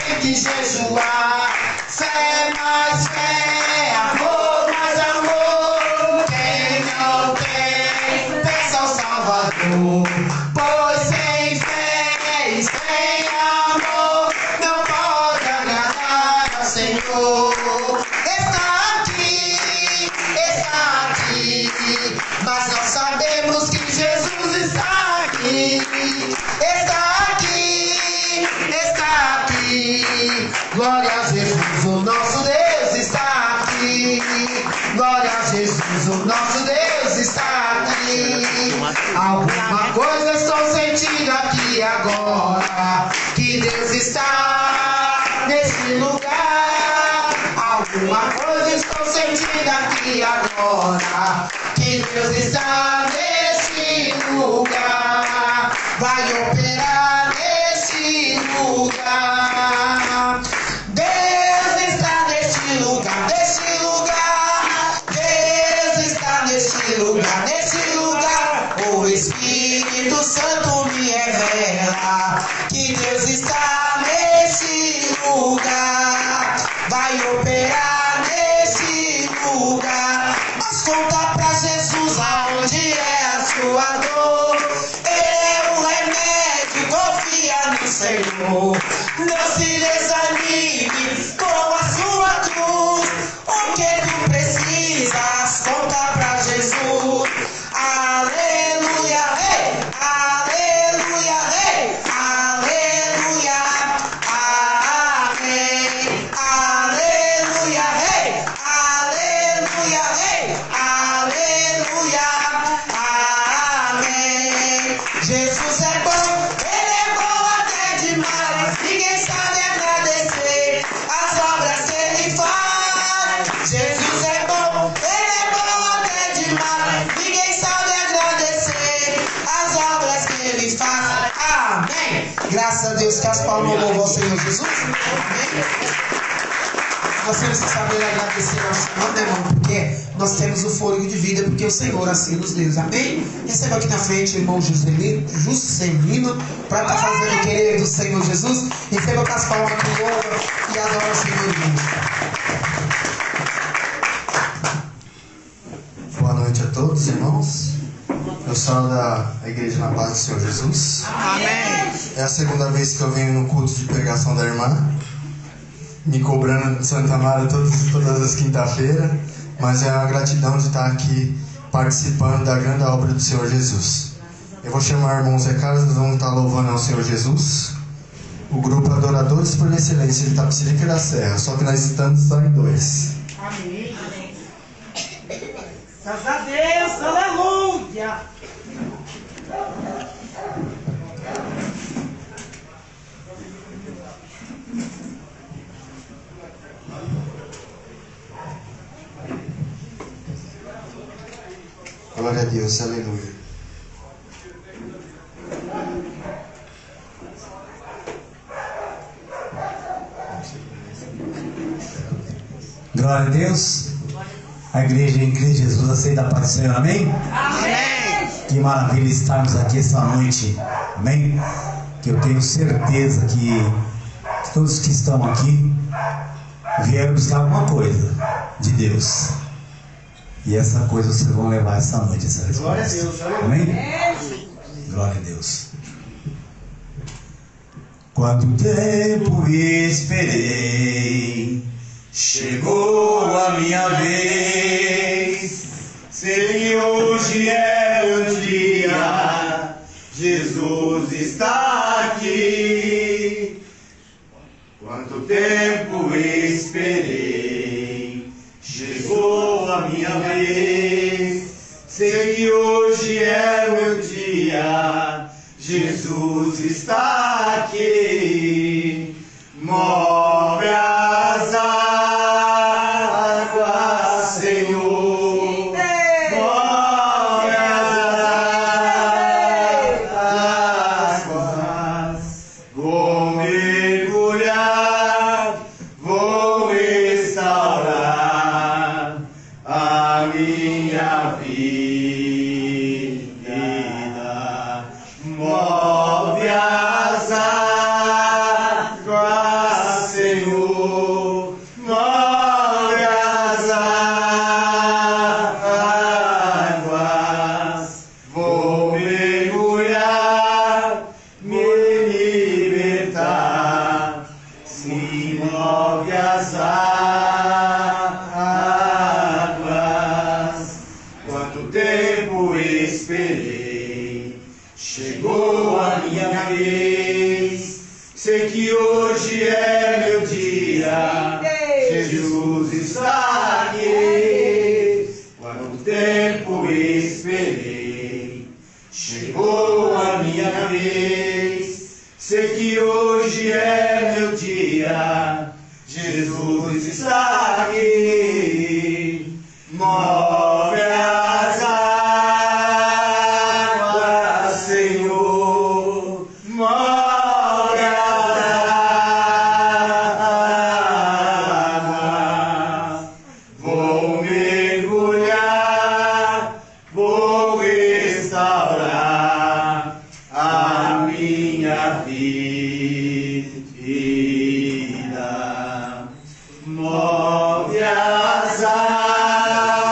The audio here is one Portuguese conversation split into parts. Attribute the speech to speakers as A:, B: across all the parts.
A: tem que jejuar. Fé mais fé, amor mais amor. Quem não tem, peça ao Salvador. Pois sem fé e sem amor não pode agradar ao Senhor. Está aqui, mas nós sabemos que Jesus está aqui. Está aqui. Glória a Jesus, o nosso Deus está aqui. Glória a Jesus, o nosso Deus está aqui. Alguma coisa estou sentindo aqui agora, que Deus está nesse lugar. Alguma coisa estou sentindo aqui agora, que Deus está nesse lugar. Vai operar nesse lugar. Deus está nesse lugar, nesse lugar. Deus está nesse lugar, nesse lugar. O Espírito Santo me revela que Deus está nesse lugar. Vai operar nesse lugar. Mas conta pra Jesus aonde é a sua dor. Ele é o remédio, confia no Senhor. Não se desanime com a sua cruz. O que tu precisas, conta pra Jesus. Aleluia, rei, aleluia, rei, aleluia, amém. Aleluia, rei, aleluia, rei, aleluia, amém. Jesus é bom, ele é bom até demais. Ninguém sabe agradecer as obras que ele faz. Jesus é bom, ele é bom até demais. Ninguém sabe agradecer as obras que ele faz. Amém. Graças a Deus, que as palmas louvam ao Senhor Jesus. Amém. Nós temos que saber agradecer ao Senhor, né, irmão? Porque nós temos o fôlego de vida, porque o Senhor assim nos deu. Amém? Receba aqui na frente o irmão Juscelino, para estar fazendo o querer do Senhor Jesus. Receba com as palmas que louva e adora o Senhor Jesus.
B: Boa noite a todos, irmãos. Eu sou da Igreja na Paz do Senhor Jesus.
A: Amém.
B: É a segunda vez que eu venho no culto de pregação da irmã, me cobrando de Santa Mara todas as quinta-feiras, mas é uma gratidão de estar aqui participando da grande obra do Senhor Jesus. Eu vou chamar o irmão Zé Carlos, nós vamos estar louvando ao Senhor Jesus. O grupo Adoradores por Excelência de Itapecerica da Serra, só que nós estamos só em 2.
C: Amém. Graças a Deus, aleluia.
B: Glória a Deus, aleluia.
D: Glória a Deus. A igreja em Cristo Jesus aceita a paz do Senhor, amém?
C: Amém.
D: Que maravilha estarmos aqui esta noite, amém? Que eu tenho certeza que todos que estão aqui vieram buscar alguma coisa de Deus. E essa coisa vocês vão levar essa noite, essa resposta.
C: Glória a Deus,
D: amém? Glória a Deus. Quanto tempo esperei, chegou a minha vez. Sei que hoje é o dia, Jesus está aqui. Quanto tempo esperei, chegou a minha vez. Sei que hoje é o meu dia, Jesus está aqui. Move as águas, Senhor. Move as águas. Vou mergulhar, vou restaurar a minha vida. Move as águas. se move as águas. Quanto tempo esperei, chegou a minha vez. Sei que hoje é meu dia, Jesus está aqui. Quanto tempo esperei, chegou a minha vez. Sei que hoje é meu dia, Jesus está aqui. Move as águas, Senhor, move as águas. Vou mergulhar, vou restaurar a minha vida. Move as águas,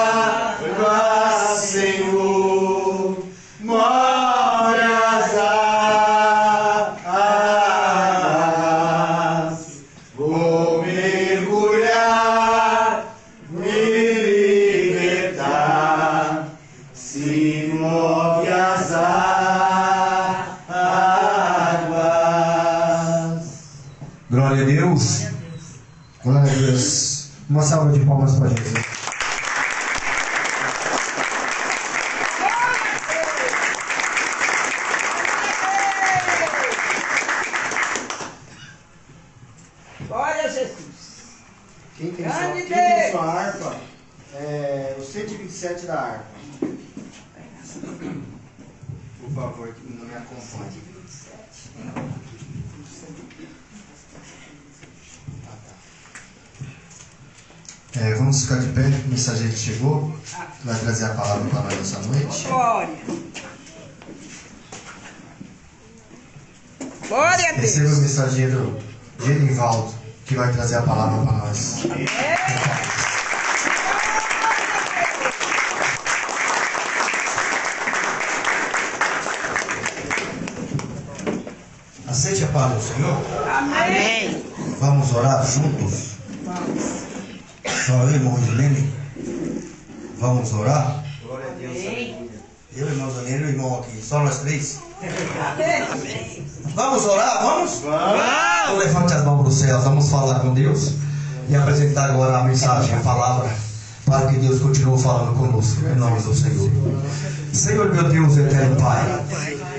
D: Senhor, move as águas. Vou mergulhar, me libertar. Se move as águas. Glória a Deus.
B: Glória a Deus. Uma salva de palmas para Jesus.
C: Glória a Jesus.
E: Quem tem
C: Grande
E: sua harpa? É o 127 da harpa.
B: Por favor, que não me acompanhe. Vamos ficar de pé, o mensageiro chegou, vai trazer a palavra para nós essa noite.
C: Glória. Glória a
B: Receba o
C: Deus.
B: mensageiro Gerivaldo, que vai trazer a palavra para nós.
D: Aceite a paz do Senhor.
C: Amém.
D: Vamos orar juntos. Só eu, irmão Gilene. Vamos orar.
C: Amém.
D: Eu, irmão Daniel e o irmão aqui. Só nós três. Vamos orar? Vamos? Então levante as mãos para os céus. Vamos falar com Deus. E apresentar agora a mensagem, a palavra. Para que Deus continue falando conosco. Em nome do Senhor. Senhor, meu Deus, eterno Pai.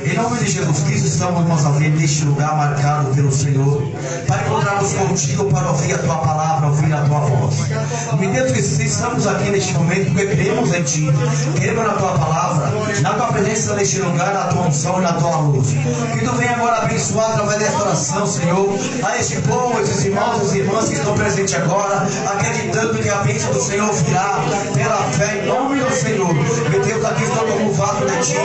D: Em nome de Jesus Cristo, estamos mais uma vez neste lugar marcado pelo Senhor, para encontrarmos contigo, para ouvir a tua palavra, ouvir a tua voz. Meu Deus, que estamos aqui neste momento porque cremos em ti, cremos na tua palavra, na tua presença neste lugar, na tua unção e na tua luz. Que tu venha agora abençoar através desta oração, Senhor, a este povo, esses irmãos e irmãs que estão presentes agora, acreditando que a bênção do Senhor virá pela fé em nome do Senhor. Meu Deus, aqui estou como vaso de ti.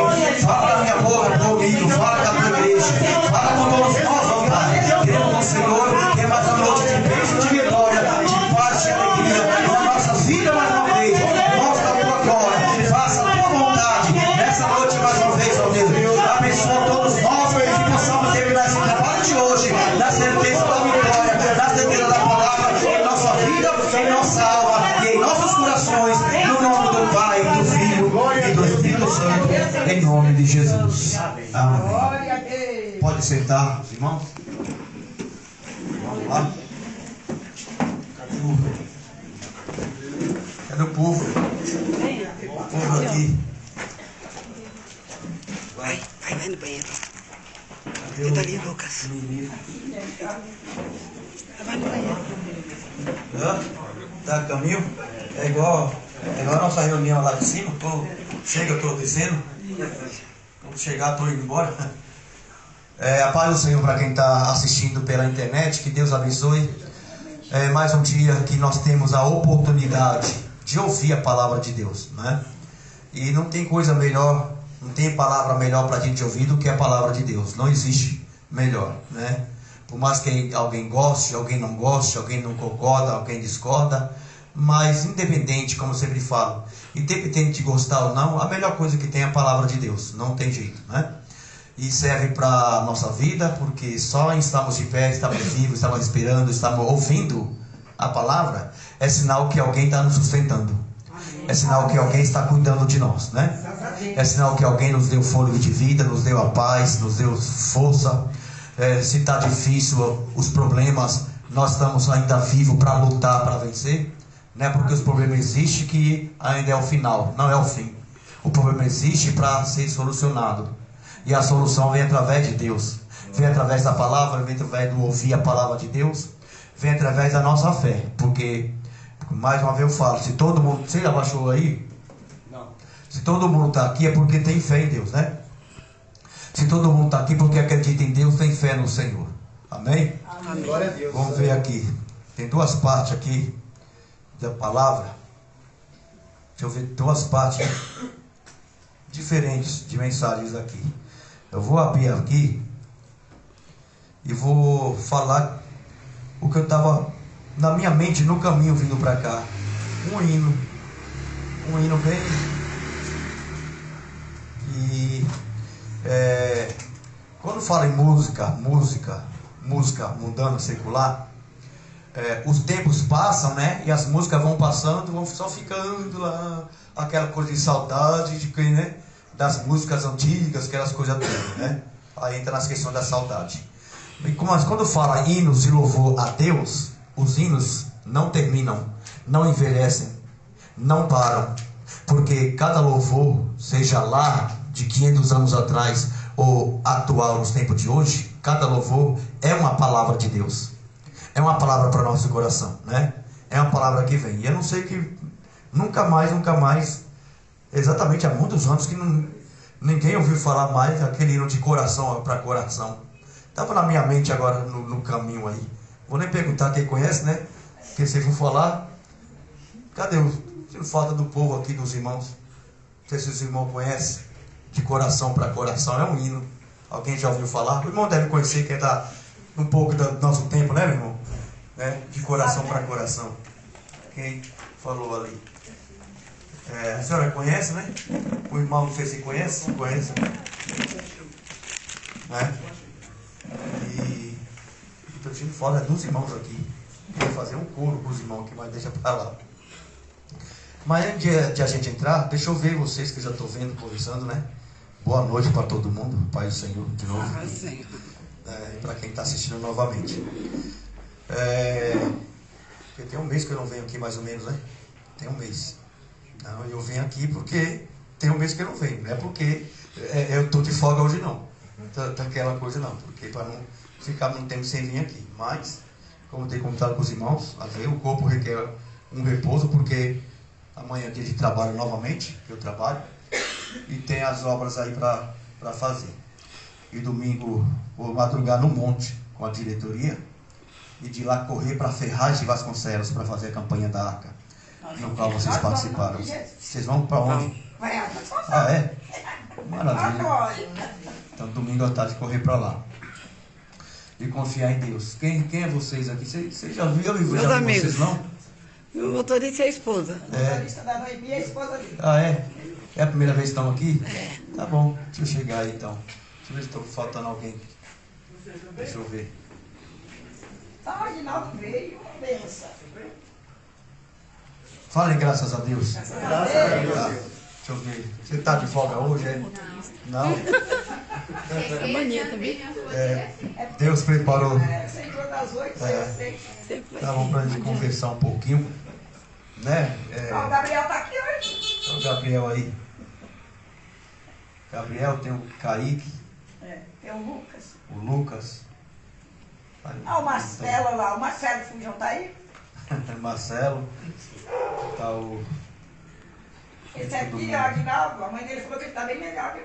D: Fala na minha boca comigo, fala da tua igreja, fala com todos nós, ó Pai. Queremos o Senhor, que é mais uma noite de bênção, de vitória, de paz e alegria na nossa vida mais uma vez. Mostra a tua glória, faça a tua vontade nessa noite mais uma vez, ó Deus. Abençoa todos nós que possamos terminar esse trabalho de hoje, na certeza da vitória, na certeza da palavra, em nossa vida, em nossa alma e em nossos corações, no nome do Pai, do Filho e do Espírito Santo, em nome de Jesus. Amém.
C: Glória a Deus.
D: Pode sentar, os irmãos. Vamos lá. Cadê o povo? O povo aqui. Vai.
C: Vai no banheiro.
D: Cadê
C: Senta ali, Lucas.
D: menino?
C: Vai no banheiro.
D: Tá a caminho? É igual a nossa reunião lá de cima. Chega, eu estou descendo. Quando chegar, estou indo embora. A paz do Senhor para quem está assistindo pela internet. Que Deus abençoe. Mais um dia que nós temos a oportunidade de ouvir a palavra de Deus, né? E não tem coisa melhor, não tem palavra melhor para a gente ouvir do que a palavra de Deus. Não existe melhor, né? Por mais que alguém goste, alguém não goste, alguém não concorda, alguém discorda, mas independente, como eu sempre falo, independente de gostar ou não, a melhor coisa que tem é a palavra de Deus, não tem jeito, né?
F: e serve para a nossa vida, porque só em estarmos de pé, estamos vivos, estamos respirando, estamos ouvindo a palavra, é sinal que alguém está nos sustentando. É sinal que alguém está cuidando de nós, né? É sinal que alguém nos deu fôlego de vida, nos deu a paz, nos deu força. Se está difícil os problemas, nós estamos ainda vivos para lutar, para vencer. Não é porque os problemas existem que ainda é o final, não é o fim. O problema existe para ser solucionado. E a solução vem através de Deus. Vem através da palavra, vem através do ouvir a palavra de Deus. Vem através da nossa fé. Porque, mais uma vez eu falo, se todo mundo... Você já baixou aí? Não. Se todo mundo está aqui é porque tem fé em Deus, né? Se todo mundo está aqui porque acredita em Deus, tem fé no Senhor. Amém?
C: Amém.
E: Glória a Deus.
F: Vamos ver aqui. Tem duas partes aqui da palavra. Deixa eu ver duas partes diferentes de mensagens aqui. Eu vou abrir aqui e vou falar o que eu estava na minha mente no caminho vindo para cá. Um hino bem... E quando fala em música mundana, secular, os tempos passam, né? E as músicas vão passando, vão só ficando lá, aquela coisa de saudade, né? Das músicas antigas, aquelas coisas todas, né? Aí entra nas questões da saudade. Mas quando fala hinos de louvor a Deus, os hinos não terminam, não envelhecem, não param. Porque cada louvor, seja lá de 500 anos atrás ou atual nos tempos de hoje, cada louvor é uma palavra de Deus. É uma palavra para nosso coração, né? É uma palavra que vem. E eu não sei que nunca mais, exatamente há muitos anos que ninguém ouviu falar mais daquele hino de coração para coração. Estava na minha mente agora no caminho aí. Vou nem perguntar quem conhece, né? Porque se for falar, cadê falta do povo aqui, dos irmãos? Não sei se os irmãos conhecem. De coração para coração, é um hino. Alguém já ouviu falar? O irmão deve conhecer, quem está um pouco do nosso tempo, né, meu irmão? De coração para coração. Quem falou ali? A senhora conhece, né? O irmão, não sei se conhece. Não conhece? Né? E estou tirando fora dos irmãos aqui. Queria fazer um coro com os irmãos aqui, mas deixa para lá. Mas antes de a gente entrar, deixa eu ver vocês que eu já estou vendo, conversando, né? Boa noite para todo mundo, Pai do Senhor, de novo. Para quem está assistindo novamente. Porque tem um mês que eu não venho aqui, mais ou menos, né? Tem um mês. Não, eu venho aqui porque tem um mês que eu não venho. Não é porque eu estou de folga hoje, não. Tá aquela coisa, não. Porque para não ficar muito tempo sem vir aqui. Mas, como eu tenho comentado com os irmãos, o corpo requer um repouso, porque amanhã é dia de trabalho novamente, que eu trabalho. E tem as obras aí para fazer. E domingo vou madrugar no monte com a diretoria. E de lá correr para Ferraz de Vasconcelos para fazer a campanha da Arca. No qual vocês participaram. Vocês vão para onde? É? Maravilha. Então domingo à tarde correr para lá. E confiar em Deus. Quem é vocês aqui? Vocês já viram?
C: Meus amigos. Vocês não? O motorista e a esposa.
F: O motorista da Noemi e a esposa dele. É a primeira vez que estão aqui? Tá bom, deixa eu chegar aí então. Deixa eu ver se estou faltando alguém. Deixa eu ver.
A: O Aguinaldo veio, uma benção.
F: Falem graças a Deus.
A: Graças a Deus.
F: Deixa eu ver. Você está de folga hoje, é? Não?
C: Amanhã também.
F: Deus preparou.
A: Senhor das 8,
F: Tá bom para a gente conversar um pouquinho. Né?
A: O Gabriel está aqui hoje.
F: Olha o Gabriel aí. Gabriel, tem o Kaique.
A: Tem o Lucas.
F: O Lucas.
A: O Marcelo lá. O Marcelo Fujão está aí?
F: Marcelo. Tá o...
A: Esse aqui é o Aguinaldo. A mãe dele falou que ele está bem melhor, viu?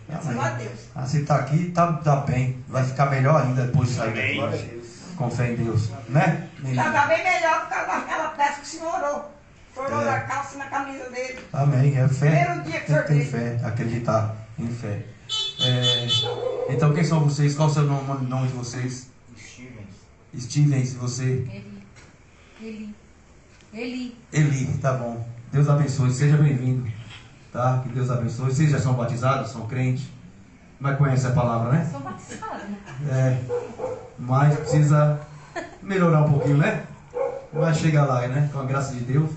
A: Graças a Deus.
F: Se está aqui, tá bem. Vai ficar melhor ainda depois de sair daqui. Com fé em Deus. Né?
A: Está bem melhor por causa daquela peça que o senhor orou. Tornou na calça e na camisa dele.
F: Amém. É fé.
A: Primeiro dia que o senhor
F: tem
A: veio.
F: fé. Acreditar em fé. Então, quem são vocês? Qual é o seu nome de vocês? Stevens. E você? Eli. Tá bom. Deus abençoe. Seja bem-vindo. Tá? Que Deus abençoe. Vocês já são batizados? São crentes? Mas conhece a palavra, né?
G: Sou batizada, né?
F: É, mas precisa melhorar um pouquinho, né? Vai chegar lá, né? Com a graça de Deus.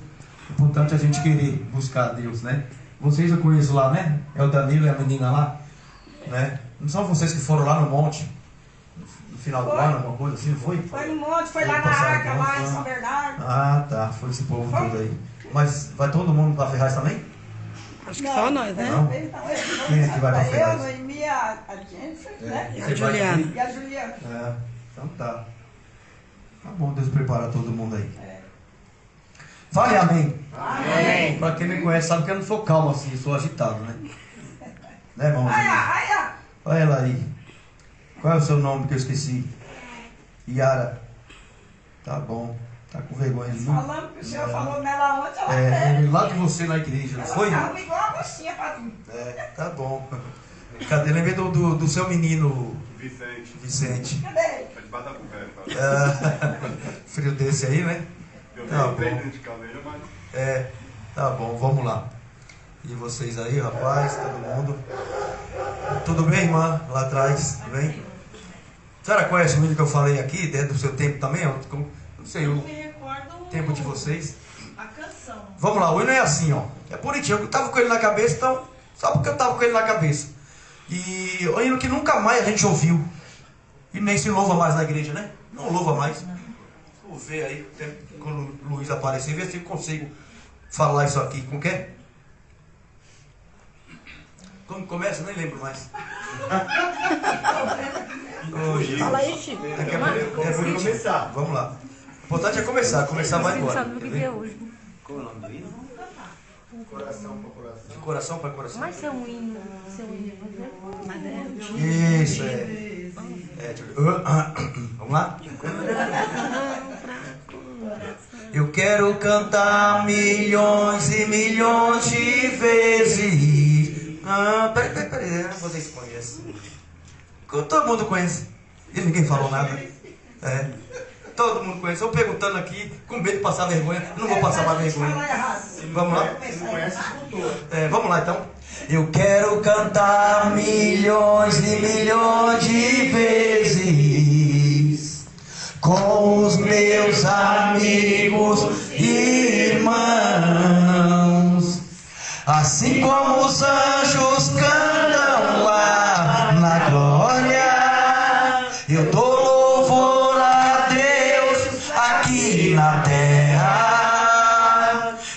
F: O importante é a gente querer buscar a Deus, né? Vocês eu conheço lá, né? É o Danilo e a menina lá, né? Não são vocês que foram lá no monte no final do ano, alguma coisa assim, não foi?
H: Foi no monte, foi lá na Arca, lá em São Bernardo.
F: Ah, tá. Foi esse povo todo aí. Mas vai todo mundo para Ferraz também?
C: Acho que só nós, né?
F: Não. Quem é que vai pra
H: Eu,
F: Ferraz?
H: Noemi, a Jennifer, né?
C: E a Juliana.
H: E a Juliana.
F: É, então tá. Tá bom, Deus preparar todo mundo aí. Fale amém.
C: Amém.
F: Pra quem me conhece sabe que eu não sou calmo assim, sou agitado, né? Né, irmãozinho?
H: Ai,
F: Olha ela aí. Qual é o seu nome que eu esqueci? Yara. Tá bom. Tá com vergonha de mim?
H: falando que o senhor falou nela ontem, ela
F: É, lá de você na igreja, não foi?
H: ela igual a mocinha, padrinho.
F: É, tá bom. Cadê? Lembrei do seu menino Vicente.
H: Cadê ele?
I: Tá de batata com velho, tá?
F: Frio desse aí, né?
I: Eu
F: Tá
I: nem
F: bom.
I: dentro de cadeira, mas.
F: É, tá bom, vamos lá. E vocês aí, rapaz, todo mundo. Tudo bem, irmã? Lá atrás, tudo bem? A senhora conhece o menino que eu falei aqui, dentro do seu tempo também? Não sei, o
G: Me recordo
F: tempo de vocês.
G: a canção.
F: Vamos lá, o hino é assim, ó. É bonitinho, eu tava com ele na cabeça, então, só porque eu tava com ele na cabeça. E o hino que nunca mais a gente ouviu. E nem se louva mais na igreja, né? Não louva mais. Vou ver aí, quando o Luiz aparecer, ver se eu consigo falar isso aqui. Como que é? Como começa? Nem lembro mais. Ô, Jesus.
C: Fala aí, Chico.
F: É começar. Vamos lá. O importante é começar. Começar vai embora.
G: Sabe o que é hoje?
F: Qual é o nome do hino?
E: Coração para coração.
F: De coração para coração.
G: Mas seu hino,
C: Mas é.
F: Isso, deixa eu ver. Vamos lá? Eu quero cantar milhões e milhões de vezes. Peraí, vocês conhecem. Todo mundo conhece. E ninguém falou nada. É. Todo mundo conhece. Eu perguntando aqui, com medo de passar vergonha. Eu não vou passar mais vergonha. Vamos lá? Vamos lá então. Eu quero cantar milhões e milhões de vezes com os meus amigos e irmãos, assim como os anjos cantam lá na glória. Eu dou louvor a Deus aqui na terra,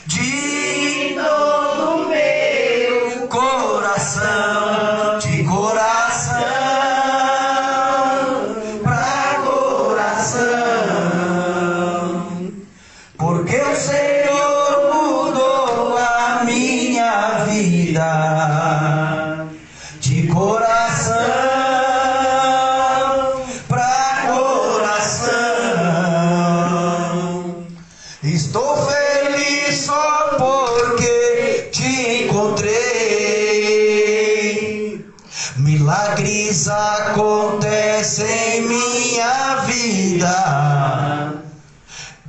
F: de todo meu coração, de coração pra coração, porque o Senhor mudou a minha vida, de coração pra coração. Estou feliz só porque te encontrei. Milagres acontecem em minha vida.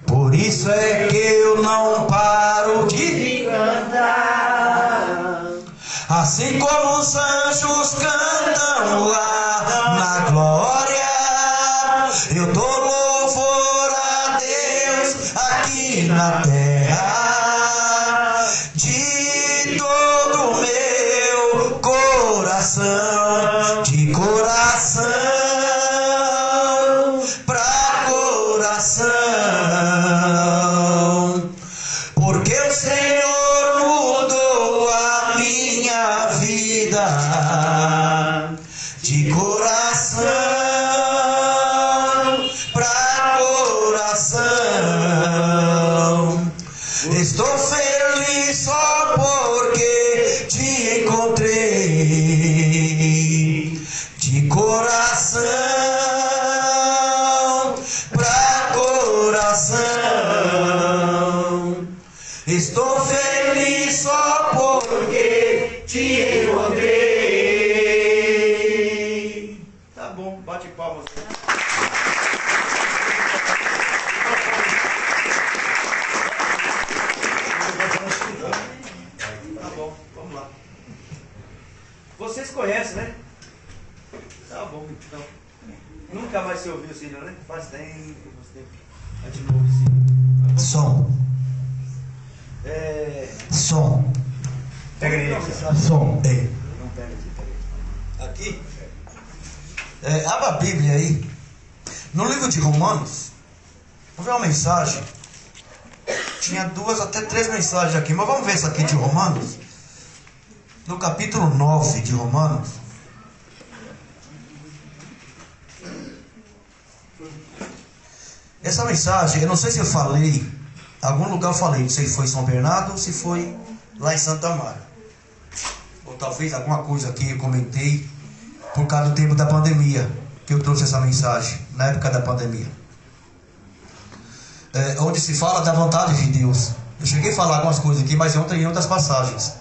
F: Por isso é que eu não paro de cantar. Assim como os anjos cantam lá na glória, eu dou louvor a Deus aqui na terra, de todo meu coração, de coração pra coração, porque o Senhor mudou a minha vida, de coração pra coração. Estou feliz só porque te encontrei, de coração pra coração. Estou feliz só porque te encontrei. Tá bom, bate palmas. Tá bom, vamos lá. Vocês conhecem, né? É de novo sim. Som. Som.
E: Pega ele aqui.
F: Som. Ei.
E: Não pega aqui,
F: Aqui. Abra a Bíblia aí. No livro de Romanos, vamos ver uma mensagem. Tinha 2 até 3 mensagens aqui, mas vamos ver essa aqui de Romanos. No capítulo 9 de Romanos. Essa mensagem, eu não sei se eu falei, em algum lugar eu falei, não sei se foi em São Bernardo ou se foi lá em Santa Amaro. Ou talvez alguma coisa aqui eu comentei por causa do tempo da pandemia, que eu trouxe essa mensagem, na época da pandemia. Onde se fala da vontade de Deus. Eu cheguei a falar algumas coisas aqui, mas ontem em outras passagens.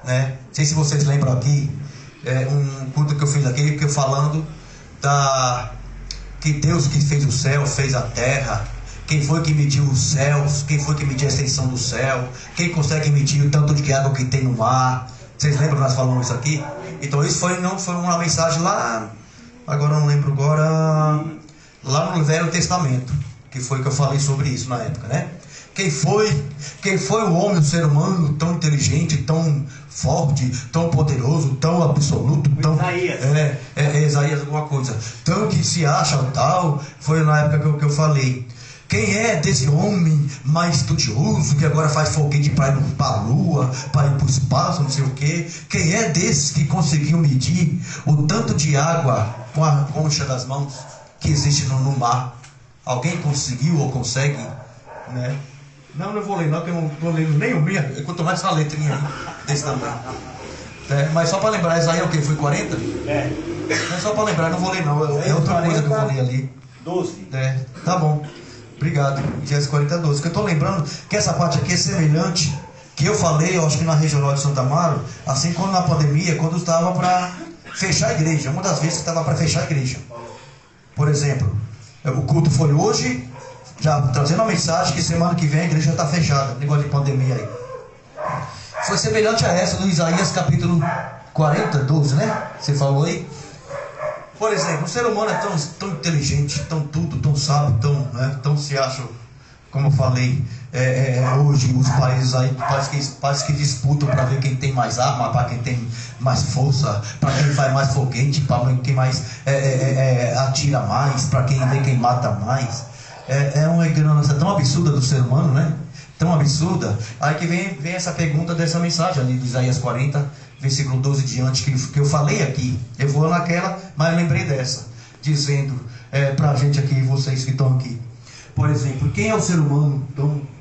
F: Né? Não sei se vocês lembram aqui, um culto que eu fiz aqui, que eu falando que Deus que fez o céu, fez a terra. Quem foi que mediu os céus? Quem foi que mediu a extensão do céu? Quem consegue medir o tanto de água que tem no mar? Vocês lembram que nós falamos isso aqui? Então isso foi uma mensagem lá, agora eu não lembro agora, lá no Velho Testamento, que foi que eu falei sobre isso na época, né? Quem foi o homem, o ser humano tão inteligente, tão forte, tão poderoso, tão absoluto, tão...
E: Isaías.
F: Isaías alguma coisa. Tão que se acha tal, foi na época que eu falei. Quem é desse homem mais estudioso, que agora faz foguete para ir para a lua, para ir para o espaço, não sei o quê? Quem é desses que conseguiu medir o tanto de água com a concha das mãos que existe no mar? Alguém conseguiu ou consegue? Né? Não vou ler não, porque eu não estou lendo nem o meu, quanto mais essa letrinha aí, desse tamanho. Mas só para lembrar, Isaías o quê? Foi 40? Não é só para lembrar, não vou ler não, é outra coisa que eu vou ler ali.
E: 12.
F: Tá bom. Obrigado. Gênesis 40, 12. Que eu estou lembrando que essa parte aqui é semelhante, que eu falei, eu acho que na regional de Santa Amaro, assim como na pandemia, quando estava para fechar a igreja. Uma das vezes que estava para fechar a igreja. Por exemplo, o culto foi hoje, já trazendo a mensagem que semana que vem a igreja está fechada. Negócio de pandemia aí. Foi semelhante a essa do Isaías capítulo 40, 12, né? Você falou aí. Por exemplo, o ser humano é tão inteligente, tão tudo, tão sábio, tão se acha, como eu falei, hoje os países aí parece que disputam para ver quem tem mais arma, para quem tem mais força, para quem faz mais foguete, para quem mais atira mais, para quem vê quem mata mais. É uma ignorância tão absurda do ser humano, né? Tão absurda. Aí que vem essa pergunta dessa mensagem ali de Isaías 40, versículo 12 diante, que eu falei aqui. Eu vou naquela, mas eu lembrei dessa, dizendo pra gente aqui, vocês que estão aqui. Por exemplo, quem é o ser humano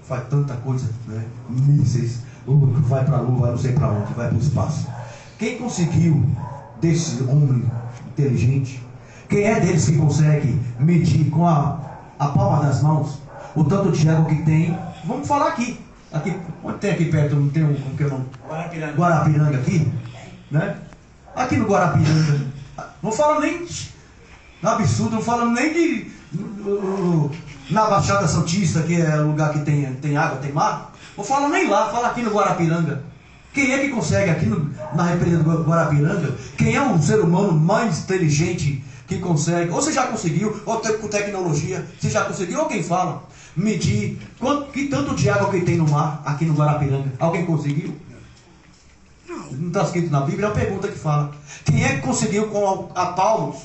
F: faz tanta coisa, né? Mísseis, vai pra lua, vai não sei pra onde, vai pro espaço. Quem conseguiu desse homem inteligente? Quem é deles que consegue medir com a palma das mãos o tanto de água que tem? Vamos falar aqui. Onde tem aqui perto? Não tem como que é o nome? Guarapiranga aqui, né? Aqui no Guarapiranga, não fala nem no absurdo, não fala nem de na Baixada Santista, que é o lugar que tem água, tem mar. Não fala nem lá, fala aqui no Guarapiranga. Quem é que consegue aqui na represa do Guarapiranga? Quem é o ser humano mais inteligente que consegue? Ou você já conseguiu, ou com tecnologia, você já conseguiu, ou quem fala? Medir que tanto de água que tem no mar, aqui no Guarapiranga. Alguém conseguiu? Não está escrito na Bíblia, é uma pergunta que fala. Quem é que conseguiu com a palmos,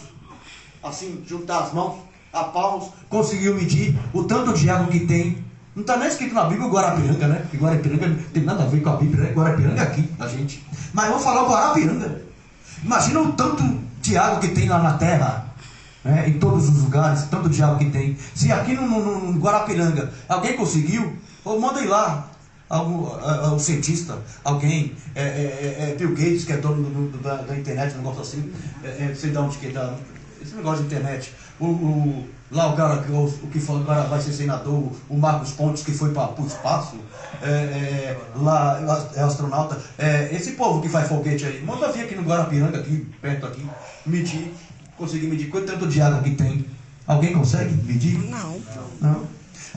F: assim, juntar as mãos, a palmos, conseguiu medir o tanto de água que tem? Não está nem escrito na Bíblia o Guarapiranga, né? Porque Guarapiranga não tem nada a ver com a Bíblia, né? Guarapiranga é aqui, a gente. Mas vamos falar o Guarapiranga. Imagina o tanto de água que tem lá na terra, né? Em todos os lugares, tanto de água que tem. Se aqui no Guarapiranga alguém conseguiu, ou manda ir lá um cientista, alguém, Bill Gates, que é dono da internet, um negócio assim, sei de onde que dá, esse negócio de internet. Lá o cara o que foi, agora vai ser senador, o Marcos Pontes, que foi para o espaço, lá é astronauta. Esse povo que faz foguete aí, manda vir aqui no Guarapiranga, aqui perto aqui, conseguir medir quanto tanto de água que tem. Alguém consegue medir? Não.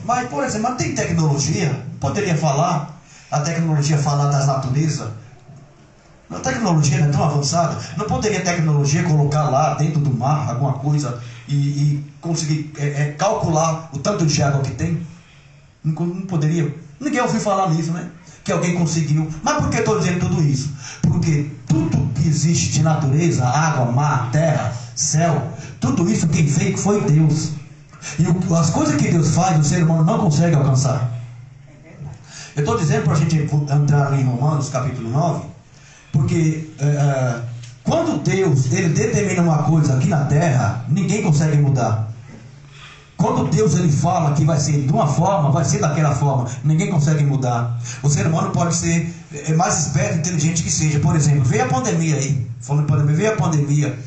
F: Mas, por exemplo, tem tecnologia, poderia falar, a tecnologia falar das naturezas. A tecnologia não é tão avançada, não poderia a tecnologia colocar lá dentro do mar alguma coisa
D: e conseguir calcular o tanto de água que tem? Não poderia. Ninguém ouviu falar nisso, né? Que alguém conseguiu. Mas por que estou dizendo tudo isso? Porque tudo que existe de natureza, água, mar, terra, céu, tudo isso quem fez foi Deus. E as coisas que Deus faz, o ser humano não consegue alcançar. Eu estou dizendo para a gente entrar em Romanos capítulo 9, porque quando Deus ele determina uma coisa aqui na terra, ninguém consegue mudar. Quando Deus ele fala que vai ser de uma forma, vai ser daquela forma. Ninguém consegue mudar. O ser humano pode ser mais esperto e inteligente que seja. Por exemplo, veio a pandemia aí. Falando de pandemia, veio a pandemia.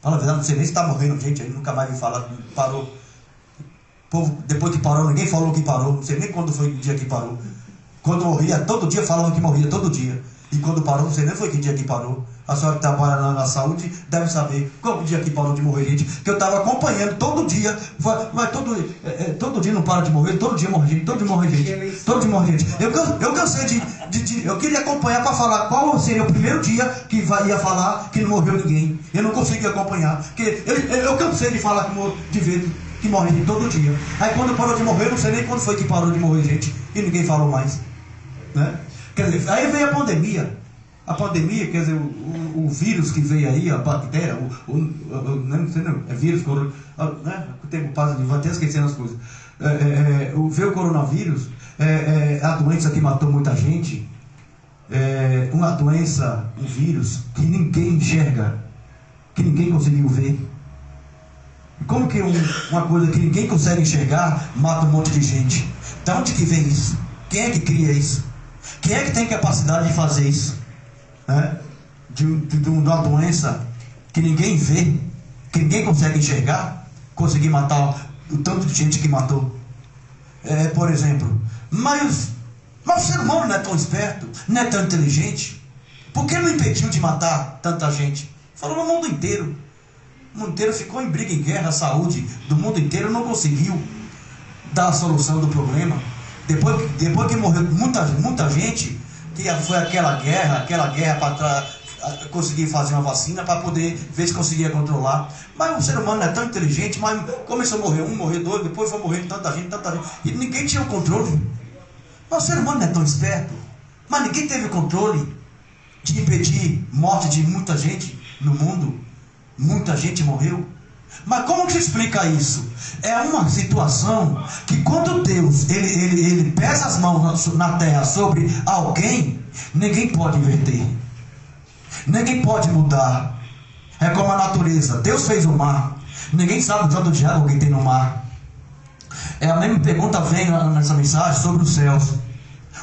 D: Fala a verdade, não sei nem se está morrendo gente aí, nunca mais me fala, parou. O povo, depois que parou, ninguém falou que parou. Não sei nem quando foi o dia que parou. Quando morria, todo dia falavam que morria, todo dia. E quando parou, não sei nem foi que dia que parou. A senhora que trabalha na saúde deve saber qual o dia que parou de morrer gente. Que eu estava acompanhando todo dia. Mas todo dia não para de morrer, todo dia morre gente, todo dia morre gente. Todo dia morre gente. Eu cansei eu queria acompanhar para falar qual seria o primeiro dia que ia falar que não morreu ninguém. Eu não consegui acompanhar. Porque eu cansei de falar de ver que morre gente todo dia. Aí quando parou de morrer, eu não sei nem quando foi que parou de morrer gente. E ninguém falou mais. Né? Quer dizer, aí veio a pandemia. A pandemia, quer dizer, o vírus que veio aí, a bactéria, não sei não, é vírus, né? O tempo passa, vou até esquecendo as coisas. Veio o coronavírus, a doença que matou muita gente, uma doença, um vírus que ninguém enxerga, que ninguém conseguiu ver. Como que uma coisa que ninguém consegue enxergar mata um monte de gente? De onde que vem isso? Quem é que cria isso? Quem é que tem capacidade de fazer isso? Né? De uma doença que ninguém vê, que ninguém consegue enxergar, conseguir matar o tanto de gente que matou. Por exemplo, mas o ser humano não é tão esperto, não é tão inteligente. Por que não impediu de matar tanta gente? Falou no mundo inteiro. O mundo inteiro ficou em briga, em guerra, a saúde do mundo inteiro não conseguiu dar a solução do problema. Depois que morreu muita gente, que foi aquela guerra para conseguir fazer uma vacina, para poder ver se conseguia controlar. Mas o ser humano não é tão inteligente, mas começou a morrer um, morrer dois, depois foi morrendo tanta gente, e ninguém tinha o controle. Mas o ser humano não é tão esperto, mas ninguém teve o controle de impedir morte de muita gente no mundo. Muita gente morreu. Mas como que se explica isso? É uma situação que quando Deus ele pesa as mãos na terra sobre alguém, ninguém pode inverter, ninguém pode mudar. É como a natureza. Deus fez o mar, ninguém sabe o tanto de água que tem no mar. A mesma pergunta vem nessa mensagem sobre os céus.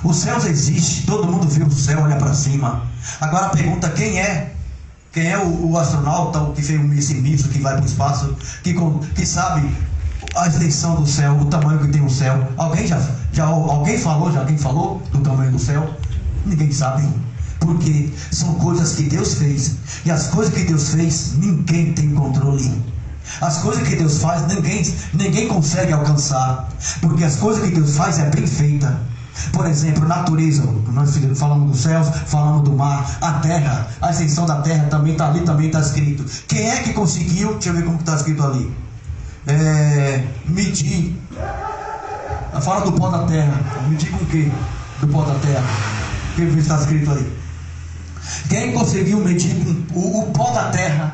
D: Os céus existem, todo mundo vê o céu, olha para cima. Agora a pergunta: quem é o astronauta, o que fez esse míssil que vai para o espaço, que sabe a extensão do céu, o tamanho que tem o céu? Alguém falou do tamanho do céu? Ninguém sabe. Porque são coisas que Deus fez. E as coisas que Deus fez, ninguém tem controle. As coisas que Deus faz, ninguém consegue alcançar. Porque as coisas que Deus faz é bem feita. Por exemplo, natureza, nós falamos dos céus, falamos do mar, a terra, a extensão da terra também está ali, também está escrito. Quem é que conseguiu, deixa eu ver como está escrito ali, medir, fala do pó da terra, medir com o que? Do pó da terra, o que está escrito ali? Quem conseguiu medir o pó da terra,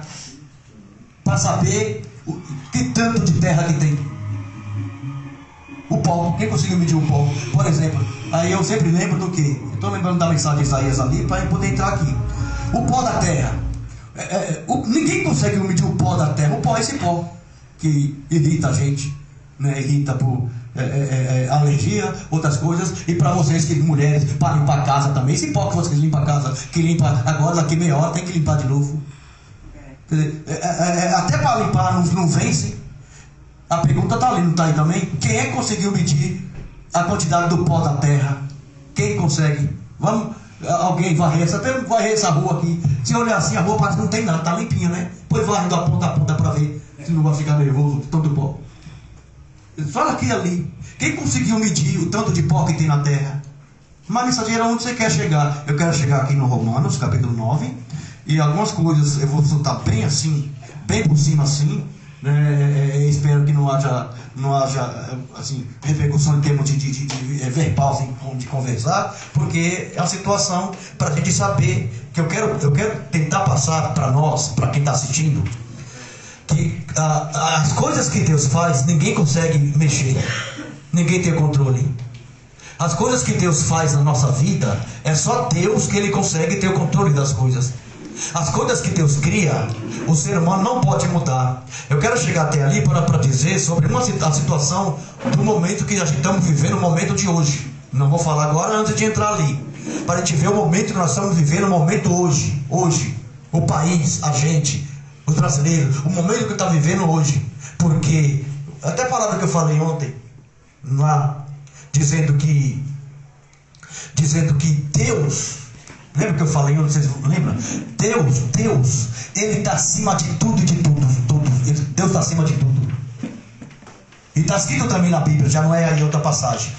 D: para saber que tanto de terra que tem? O pó, quem conseguiu medir o pó? Por exemplo, aí eu sempre lembro do que? Estou lembrando da mensagem de Isaías ali, para eu poder entrar aqui. O pó da terra. Ninguém consegue medir o pó da terra. O pó é esse pó que irrita a gente, né? Irrita por alergia, outras coisas. E para vocês, que mulheres, para limpar a casa também. Esse pó que vocês limpam a casa, que limpa agora, daqui meia hora, tem que limpar de novo. Quer dizer, até para limpar não vence. A pergunta está ali, não está aí também? Quem é que conseguiu medir a quantidade do pó da terra? Quem consegue? Alguém varrer essa rua aqui. Se olhar assim, a rua parece que não tem nada, está limpinha, né? Pois varre da ponta a ponta para ver se não vai ficar nervoso, tanto pó. Fala aqui ali. Quem conseguiu medir o tanto de pó que tem na terra? Mas mensageiro, onde você quer chegar? Eu quero chegar aqui no Romanos, capítulo 9. E algumas coisas eu vou soltar bem assim, bem por cima assim.
F: Espero que não haja assim, repercussão em termos de verbal, assim, de conversar, porque é uma situação para a gente saber que eu quero tentar passar para nós, para quem está assistindo, que as coisas que Deus faz, ninguém consegue mexer, ninguém tem controle. As coisas que Deus faz na nossa vida, é só Deus que Ele consegue ter o controle das coisas. As coisas que Deus cria, o ser humano não pode mudar. Eu quero chegar até ali para dizer sobre a situação do momento que a gente estamos vivendo, o momento de hoje. Não vou falar agora antes de entrar ali, para a gente ver o momento que nós estamos vivendo, o momento hoje. Hoje, o país, a gente, os brasileiros, o momento que está vivendo hoje. Porque, até a palavra que eu falei ontem, lá, dizendo que Deus, lembra que eu falei, vocês lembram? Deus, Ele está acima de tudo e de tudo. Deus está acima de tudo. E está escrito também na Bíblia, já não é aí outra passagem.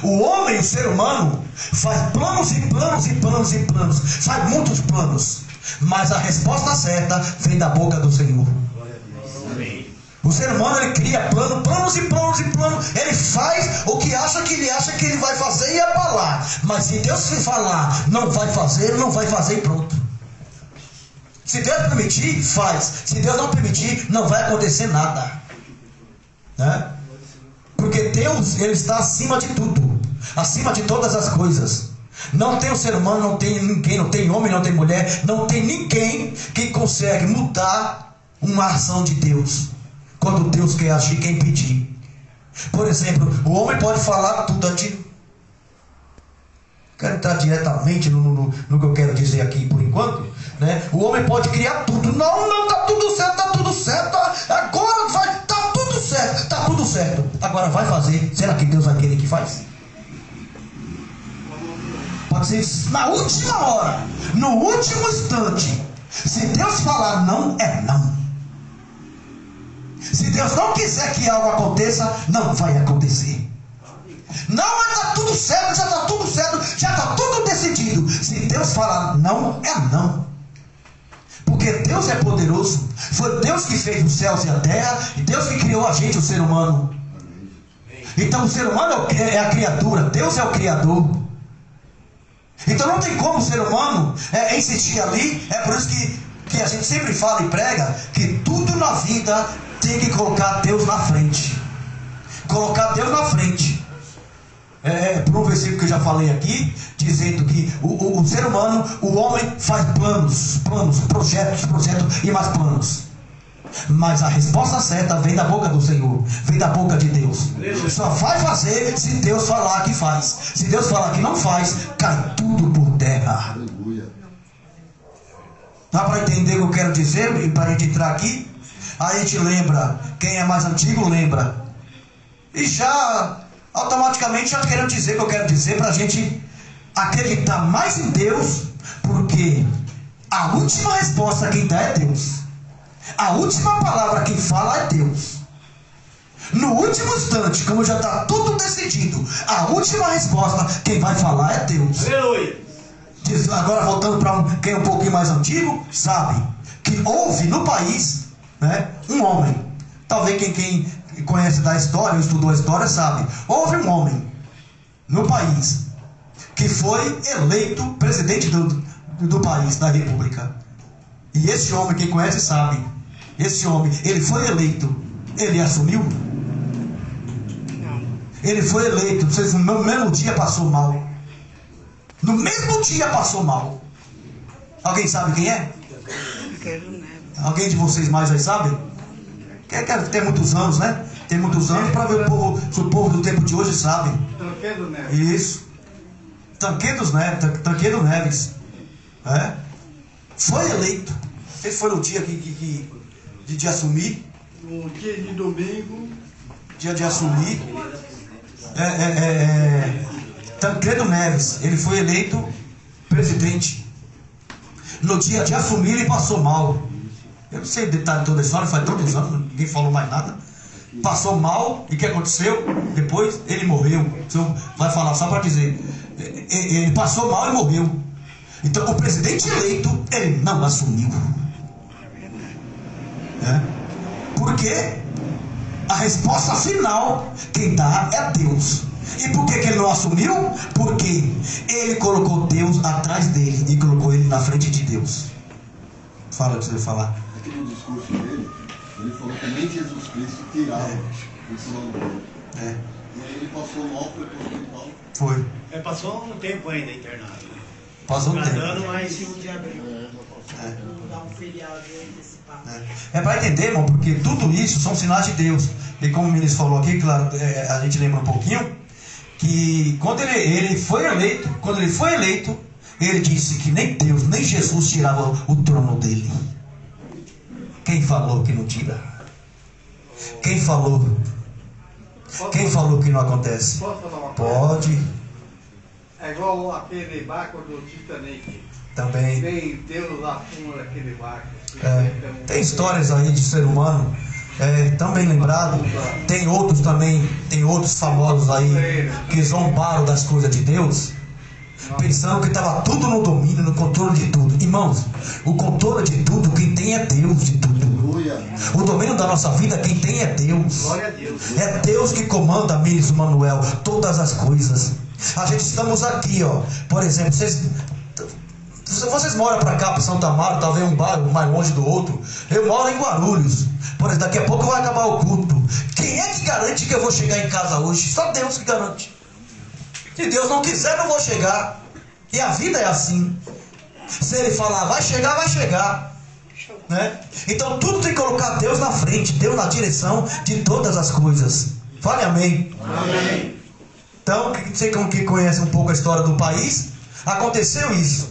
F: O homem, o ser humano, faz planos e planos e planos e planos, faz muitos planos, mas a resposta certa vem da boca do Senhor. O ser humano, ele cria planos e planos e planos. Ele faz o que ele acha que ele vai fazer e é para lá. Mas se Deus falar, não vai fazer e pronto. Se Deus permitir, faz. Se Deus não permitir, não vai acontecer nada, né? Porque Deus, Ele está acima de tudo, acima de todas as coisas. Não tem o ser humano, não tem ninguém, não tem homem, não tem mulher, não tem ninguém que consegue mudar uma ação de Deus. Quando Deus quer agir, quer impedir. Por exemplo, o homem pode falar tudo antes. Quero entrar diretamente no que eu quero dizer aqui por enquanto, né? O homem pode criar tudo. Não, tá tudo certo. Agora tá tudo certo. Agora vai fazer. Será que Deus vai querer que faz? Pode ser na última hora, no último instante. Se Deus falar não, é não. Se Deus não quiser que algo aconteça, não vai acontecer. Não, mas está tudo certo, já está tudo decidido. Se Deus falar não, é não. Porque Deus é poderoso. Foi Deus que fez os céus e a terra, e Deus que criou a gente, o ser humano. Então o ser humano é a criatura, Deus é o criador. Então não tem como o ser humano insistir ali. É por isso que a gente sempre fala e prega que tudo na vida tem que colocar Deus na frente. Colocar Deus na frente. Por um versículo que eu já falei aqui, dizendo que o ser humano, o homem faz planos, projetos e mais planos. Mas a resposta certa vem da boca do Senhor, vem da boca de Deus. Só vai fazer se Deus falar que faz. Se Deus falar que não faz, cai tudo por terra. Dá para entender o que eu quero dizer? E para a gente entrar aqui, a gente lembra, quem é mais antigo lembra. E já automaticamente já quero dizer o que eu quero dizer, para a gente acreditar mais em Deus, porque a última resposta quem dá é Deus. A última palavra quem fala é Deus. No último instante, como já está tudo decidido, a última resposta quem vai falar é Deus.
E: Aleluia.
F: Agora voltando para quem é um pouquinho mais antigo, sabe que houve no país, né, um homem. Talvez quem conhece da história, estudou a história, sabe. Houve um homem no país que foi eleito presidente do país, da república. E esse homem, quem conhece sabe, esse homem, ele foi eleito, ele assumiu?
C: Não.
F: Ele foi eleito, no mesmo dia passou mal. No mesmo dia passou mal. Alguém sabe quem é?
C: Quero nada.
F: Alguém de vocês mais aí sabe? Quer ter muitos anos, né? Tem muitos anos para ver se o povo do tempo de hoje sabe.
E: Tancredo Neves.
F: Isso. Tancredo Neves. Foi eleito. Não sei se foi no dia de assumir.
E: No dia de domingo.
F: Dia de assumir. Tancredo Neves, ele foi eleito presidente. No dia de assumir, ele passou mal. Eu não sei o detalhe de toda a história, faz tantos anos, ninguém falou mais nada. Passou mal, e o que aconteceu? Depois ele morreu. O senhor vai falar só para dizer. Ele passou mal e morreu. Então o presidente eleito, ele não assumiu.
D: Por quê? A resposta final, quem dá é Deus. E por que ele não assumiu? Porque ele colocou Deus atrás dele e colocou ele na frente de Deus. Fala o que você vai falar.
I: Aqui no discurso dele, ele falou que nem Jesus Cristo tirava esse nome dele. E aí ele passou mal para o Paulo.
D: Foi.
E: Passou um tempo ainda internado.
D: Passou um tempo.
E: Mas...
H: Dar um feriado antecipado.
D: É para entender, irmão, porque tudo isso são sinais de Deus. E como o ministro falou aqui, claro, a gente lembra um pouquinho, que quando ele foi eleito, ele disse que nem Deus, nem Jesus tirava o trono dele. Quem falou que não tira? Quem falou? Quem falou que não acontece?
J: Posso falar uma coisa?
D: Pode.
J: É igual aquele barco do Titanic.
D: Também.
J: Veio Deus lá fundo daquele barco.
D: Tem histórias aí de ser humano, também lembrado. Tem outros também, tem outros famosos aí que zombaram das coisas de Deus, pensando que estava tudo no domínio, no controle de tudo. Irmãos, o controle de tudo, quem tem é Deus de tudo. O domínio da nossa vida, quem tem é Deus.
J: Glória a Deus.
D: É Deus que comanda, ministro Manuel, todas as coisas. A gente estamos aqui, ó. Por exemplo, vocês moram para cá, para Santa Amaro, talvez um bairro mais longe do outro. Eu moro em Guarulhos. Por exemplo, daqui a pouco vai acabar o culto. Quem é que garante que eu vou chegar em casa hoje? Só Deus que garante. Se Deus não quiser, não vou chegar. E a vida é assim. Se Ele falar, vai chegar, vai chegar. Né? Então tudo tem que colocar Deus na frente, Deus na direção de todas as coisas. Fale amém.
J: Amém.
D: Então, você que conhece um pouco a história do país, aconteceu isso,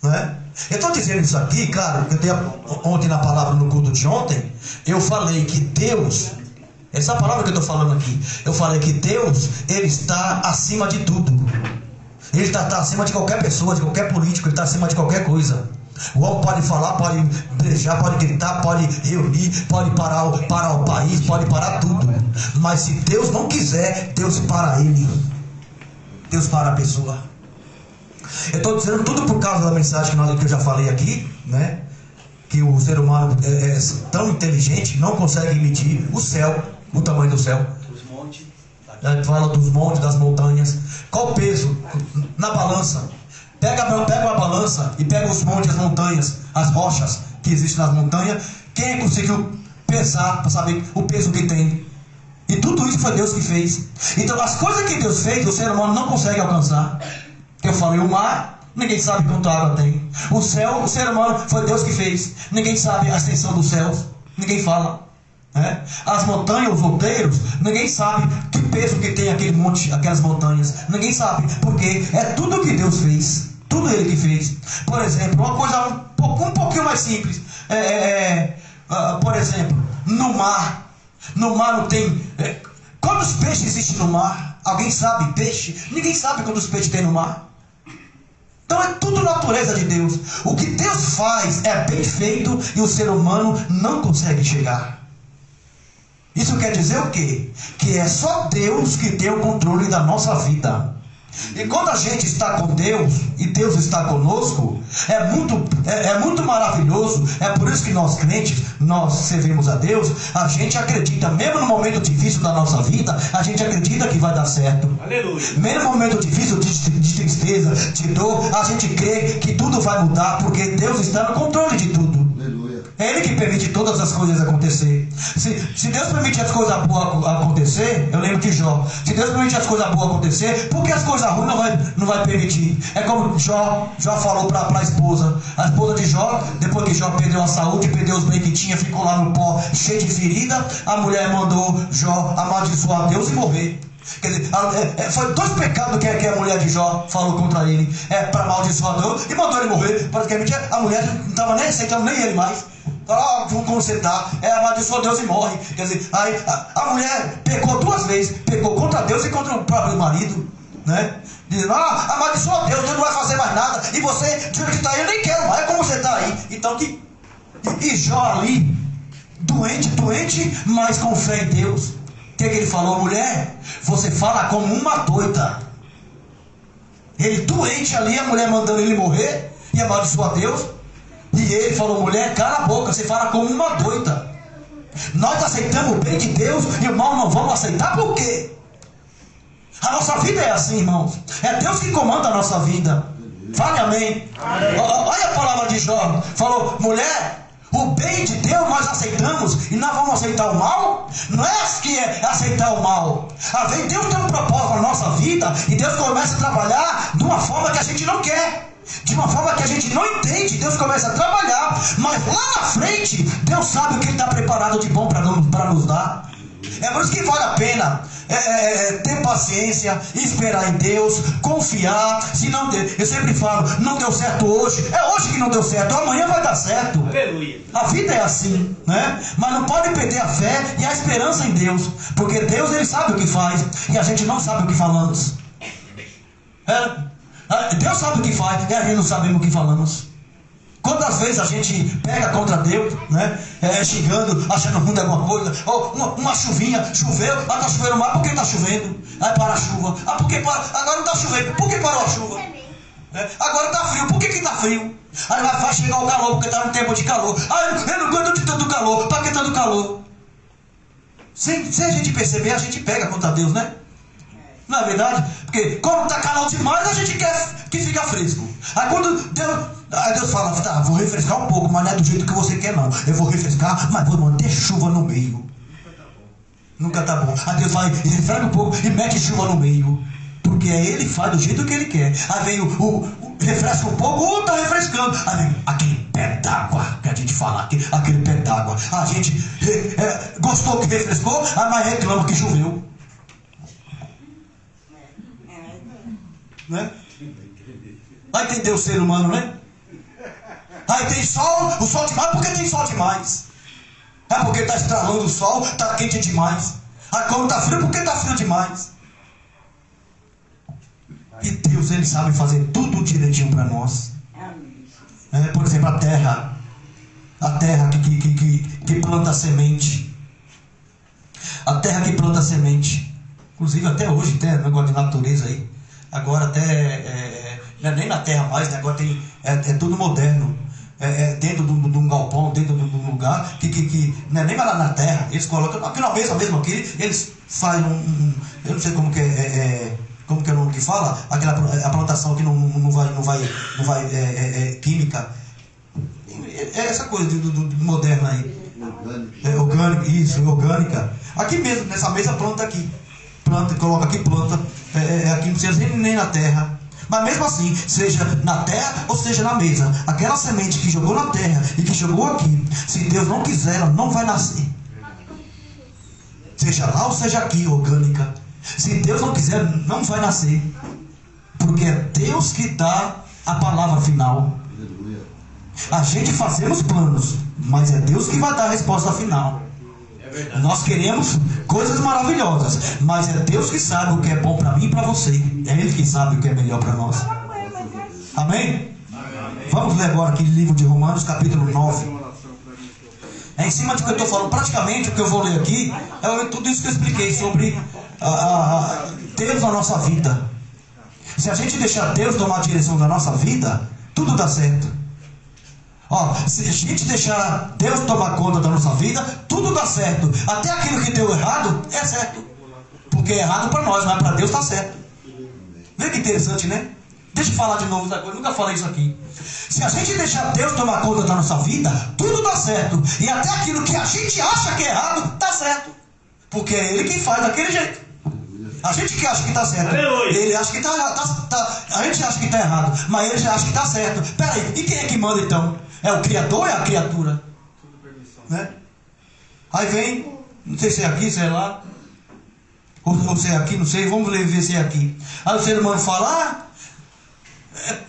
D: né? Eu estou dizendo isso aqui, claro, eu dei ontem na palavra no culto de ontem, eu falei que Deus, essa palavra que eu estou falando aqui, eu falei que Deus, Ele está acima de tudo. Ele está acima de qualquer pessoa, de qualquer político, Ele está acima de qualquer coisa. O homem pode falar, pode beijar, pode gritar, pode reunir, pode parar o país, pode parar tudo. Mas se Deus não quiser, Deus para ele. Deus para a pessoa. Eu estou dizendo tudo por causa da mensagem que eu já falei aqui, né? Que o ser humano é tão inteligente, não consegue medir o céu, o tamanho do céu.
F: Os montes.
D: Fala dos montes, das montanhas. Qual o peso? Na balança. Pega uma balança e pega os montes, as montanhas, as rochas que existem nas montanhas. Quem conseguiu pesar para saber o peso que tem? E tudo isso foi Deus que fez. Então as coisas que Deus fez, o ser humano não consegue alcançar. Eu falei, o mar, ninguém sabe quanto água tem. O céu, o ser humano, foi Deus que fez. Ninguém sabe a extensão dos céus. Ninguém fala. Né? As montanhas, os outeiros, ninguém sabe que peso que tem aquele monte, aquelas montanhas. Ninguém sabe, porque é tudo que Deus fez. Tudo Ele que fez. Por exemplo, uma coisa um pouquinho mais simples. Por exemplo, no mar não tem... quantos peixes existem no mar? Alguém sabe peixe? Ninguém sabe quantos peixes tem no mar. Então é tudo natureza de Deus. O que Deus faz é bem feito e o ser humano não consegue chegar. Isso quer dizer o quê? Que é só Deus que tem o controle da nossa vida. E quando a gente está com Deus e Deus está conosco, é muito maravilhoso. É por isso que nós crentes, nós servimos a Deus. A gente acredita, mesmo no momento difícil da nossa vida, a gente acredita que vai dar certo.
J: Aleluia.
D: Mesmo no momento difícil de tristeza, de dor, a gente crê que tudo vai mudar, porque Deus está no controle de tudo. É Ele que permite todas as coisas acontecer. Se Deus permite as coisas boas acontecer, eu lembro de Jó. Se Deus permite as coisas boas acontecer, por que as coisas ruins não vai permitir? É como Jó falou para a esposa. A esposa de Jó, depois que Jó perdeu a saúde, perdeu os bens que tinha, ficou lá no pó, cheio de ferida, a mulher mandou Jó amaldiçoar Deus e morrer. Quer dizer, foi 2 pecados que a mulher de Jó falou contra ele. Para amaldiçoar Deus e mandou ele morrer. Praticamente a mulher não estava nem aceitando nem ele mais. Vamos consertar, amaldiçoou Deus e morre. Quer dizer, aí a mulher pecou 2 vezes, pecou contra Deus e contra o próprio marido, né? Dizendo, amaldiçoou Deus, Deus não vai fazer mais nada. E você, de onde está aí, eu nem quero mais, é como você está aí. Então e Jó ali, doente, mas com fé em Deus. O que ele falou? Mulher, você fala como uma doida. Ele doente ali, a mulher mandando ele morrer e amaldiçoar Deus. E ele falou, mulher, cala a boca, você fala como uma doida. Nós aceitamos o bem de Deus e o mal não vamos aceitar, por quê? A nossa vida é assim, irmãos. É Deus que comanda a nossa vida. Fale amém. Olha a palavra de Jó. Falou, mulher, o bem de Deus nós aceitamos e nós vamos aceitar o mal? Não é que é aceitar o mal. Às vezes Deus tem um propósito para a nossa vida e Deus começa a trabalhar de uma forma que a gente não quer. De uma forma que a gente não entende, Deus começa a trabalhar, mas lá na frente, Deus sabe o que Ele está preparado de bom para nos dar. É por isso que vale a pena ter paciência, esperar em Deus, confiar. Se não der, eu sempre falo, não deu certo hoje, é hoje que não deu certo, amanhã vai dar certo. Aleluia. A vida é assim, né? Mas não pode perder a fé e a esperança em Deus, porque Deus, Ele sabe o que faz e a gente não sabe o que falamos. Deus sabe o que faz e a gente não sabemos o que falamos. Quantas vezes a gente pega contra Deus, né? Xingando, achando ruim de alguma coisa, ou uma chuvinha, choveu, está chovendo mais, por que está chovendo? Aí para a chuva, agora não está chovendo, por que parou a chuva? Agora está frio, por que está frio? Aí vai chegar o calor, porque está no tempo de calor. Eu não aguento de tanto calor, para que tanto calor? Se a gente perceber, a gente pega contra Deus, né? Não é verdade? Porque quando está calor demais, a gente quer que fique fresco. Aí quando Deus fala, tá, vou refrescar um pouco, mas não é do jeito que você quer não. Eu vou refrescar, mas vou manter chuva no meio. Nunca tá bom. Aí Deus vai, refresca um pouco e mete chuva no meio. Porque Ele faz do jeito que Ele quer. Aí vem refresca um pouco, tá refrescando. Aí vem aquele pé d'água que a gente fala, aquele pé d'água. A gente gostou que refrescou, mas reclama que choveu. Né? Vai entender o ser humano, né? Aí tem sol, o sol demais, por que tem sol demais? É porque está estralando o sol, está quente demais. Aí quando está frio, por que está frio demais? E Deus, Ele sabe fazer tudo direitinho para nós. Por exemplo, a terra que planta a semente. A terra que planta a semente. Inclusive até hoje, tem negócio de natureza aí. Agora até, não é nem na terra mais, né? Agora tem, tudo moderno. Dentro de um galpão, dentro de um lugar, que não é nem lá na terra. Eles colocam, aqui na mesa mesmo, aqui, eles fazem eu não sei como que como que é o nome que fala, a plantação que não vai química. É essa coisa do moderno aí. Orgânica, isso, orgânica. Aqui mesmo, nessa mesa planta aqui. Planta, coloca aqui, planta. Aqui não precisa nem na terra. Mas mesmo assim, seja na terra ou seja na mesa, aquela semente que jogou na terra e que jogou aqui, se Deus não quiser, ela não vai nascer. Seja lá ou seja aqui, orgânica. Se Deus não quiser, não vai nascer. Porque é Deus que dá a palavra final. A gente fazemos planos, mas é Deus que vai dar a resposta final. Nós queremos coisas maravilhosas, mas é Deus que sabe o que é bom para mim e para você. É Ele que sabe o que é melhor para nós. Amém? Vamos ler agora aqui o livro de Romanos, capítulo 9. Em cima do que eu estou falando, praticamente o que eu vou ler aqui é tudo isso que eu expliquei sobre Deus na nossa vida. Se a gente deixar Deus tomar a direção da nossa vida, tudo dá certo. Se a gente deixar Deus tomar conta da nossa vida, tudo dá certo. Até aquilo que deu errado, é certo. Porque é errado para nós, mas para Deus está certo. Vê que interessante, né? Deixa eu falar de novo, eu nunca falei isso aqui. Se a gente deixar Deus tomar conta da nossa vida, tudo dá certo. E até aquilo que a gente acha que é errado, está certo. Porque é Ele quem faz daquele jeito. A gente que acha que está certo, Ele acha que está errado. A gente acha que está errado, mas Ele já acha que está certo. Peraí, e quem é que manda então? É o Criador ou é a criatura? Né? Aí vem, não sei se é aqui, sei lá, ou se é aqui, não sei, vamos ver se é aqui. Aí o ser humano fala,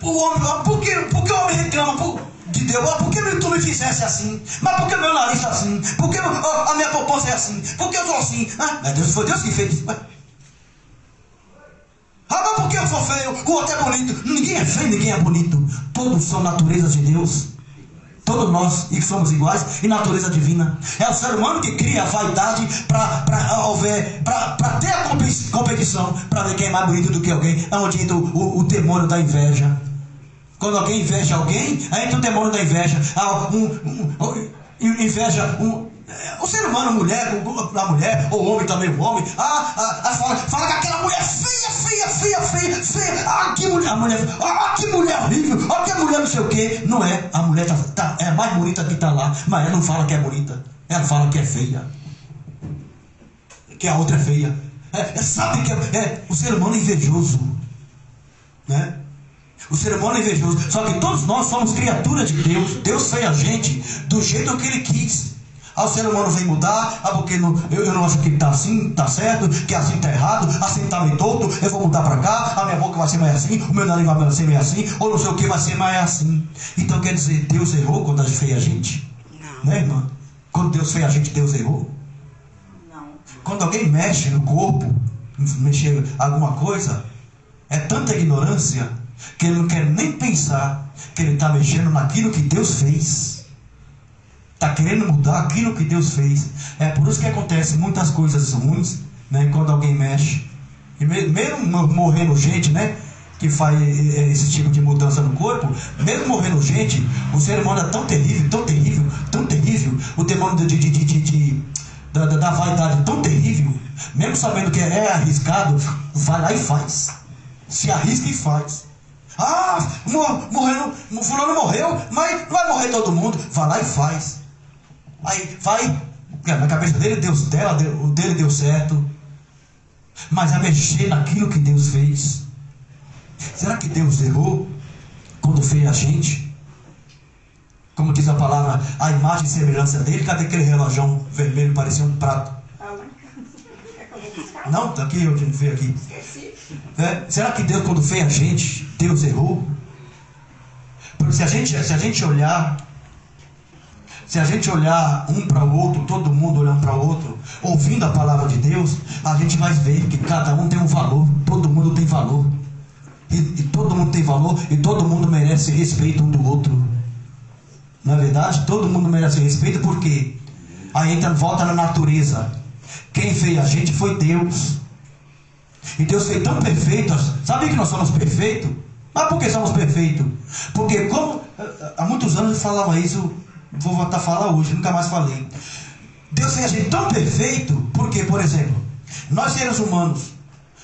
D: por que o homem reclama de Deus? Por que tu me fizesse assim? Mas por que meu nariz está assim? Por que a minha poupança é assim? Por que eu estou assim? Mas foi Deus que fez. Mas por que eu sou feio? O outro é bonito. Ninguém é feio, ninguém é bonito. Todos são naturezas de Deus. Todos nós e somos iguais em natureza divina. É o ser humano que cria a vaidade para ter a competição, para ver quem é mais bonito do que alguém. É onde entra o demônio da inveja. Quando alguém inveja alguém, aí entra o demônio da inveja. Inveja
K: O ser humano, a mulher, ou o homem também, o homem, fala que aquela mulher feia. Que mulher horrível, que mulher não sei o quê. Não é, a mulher é a mais bonita que está lá, mas ela não fala que é bonita, ela fala que é feia, que a outra é feia. Sabe que o ser humano é invejoso, né? O ser humano é invejoso. Só que todos nós somos criaturas de Deus. Deus fez a gente do jeito que Ele quis. O ser humano vem mudar, porque eu não acho que está assim, está certo, que assim está errado, assim está meio torto, eu vou mudar para cá, a minha boca vai ser mais assim, o meu nariz vai ser meio assim, ou não sei o que vai ser mais assim. Então quer dizer, Deus errou quando fez a gente? Não. Né, irmã? Quando Deus fez a gente, Deus errou?
C: Não.
K: Quando alguém mexe no corpo, mexer alguma coisa, é tanta ignorância que ele não quer nem pensar que ele está mexendo naquilo que Deus fez. Está querendo mudar aquilo que Deus fez. É por isso que acontecem muitas coisas ruins, né, quando alguém mexe. E mesmo morrendo gente, né, que faz esse tipo de mudança no corpo, mesmo morrendo gente, o ser humano é tão terrível, o demônio da vaidade tão terrível, mesmo sabendo que é arriscado, vai lá e faz. Se arrisca e faz. Fulano morreu, mas vai morrer todo mundo. Vai lá e faz. Aí vai, na cabeça dele o dele deu certo, mas a mexer naquilo que Deus fez. Será que Deus errou quando fez a gente? Como diz a palavra, a imagem e semelhança dele. Cadê aquele relógio vermelho, parecia um prato? Não, tá aqui, eu vi aqui. Será que Deus, quando fez a gente, Deus errou? Porque se a gente olhar um para o outro, todo mundo olhando para o outro, ouvindo a palavra de Deus, a gente vai ver que cada um tem um valor, todo mundo tem valor. E todo mundo tem valor, e todo mundo merece respeito um do outro. Na verdade, todo mundo merece respeito, porque aí volta na natureza. Quem fez a gente foi Deus. E Deus fez tão perfeito. Sabia que nós somos perfeitos? Mas por que somos perfeitos? Porque há muitos anos eu falava isso, vou voltar a falar hoje, nunca mais falei. Deus fez a gente tão perfeito, porque, por exemplo, nós seres humanos,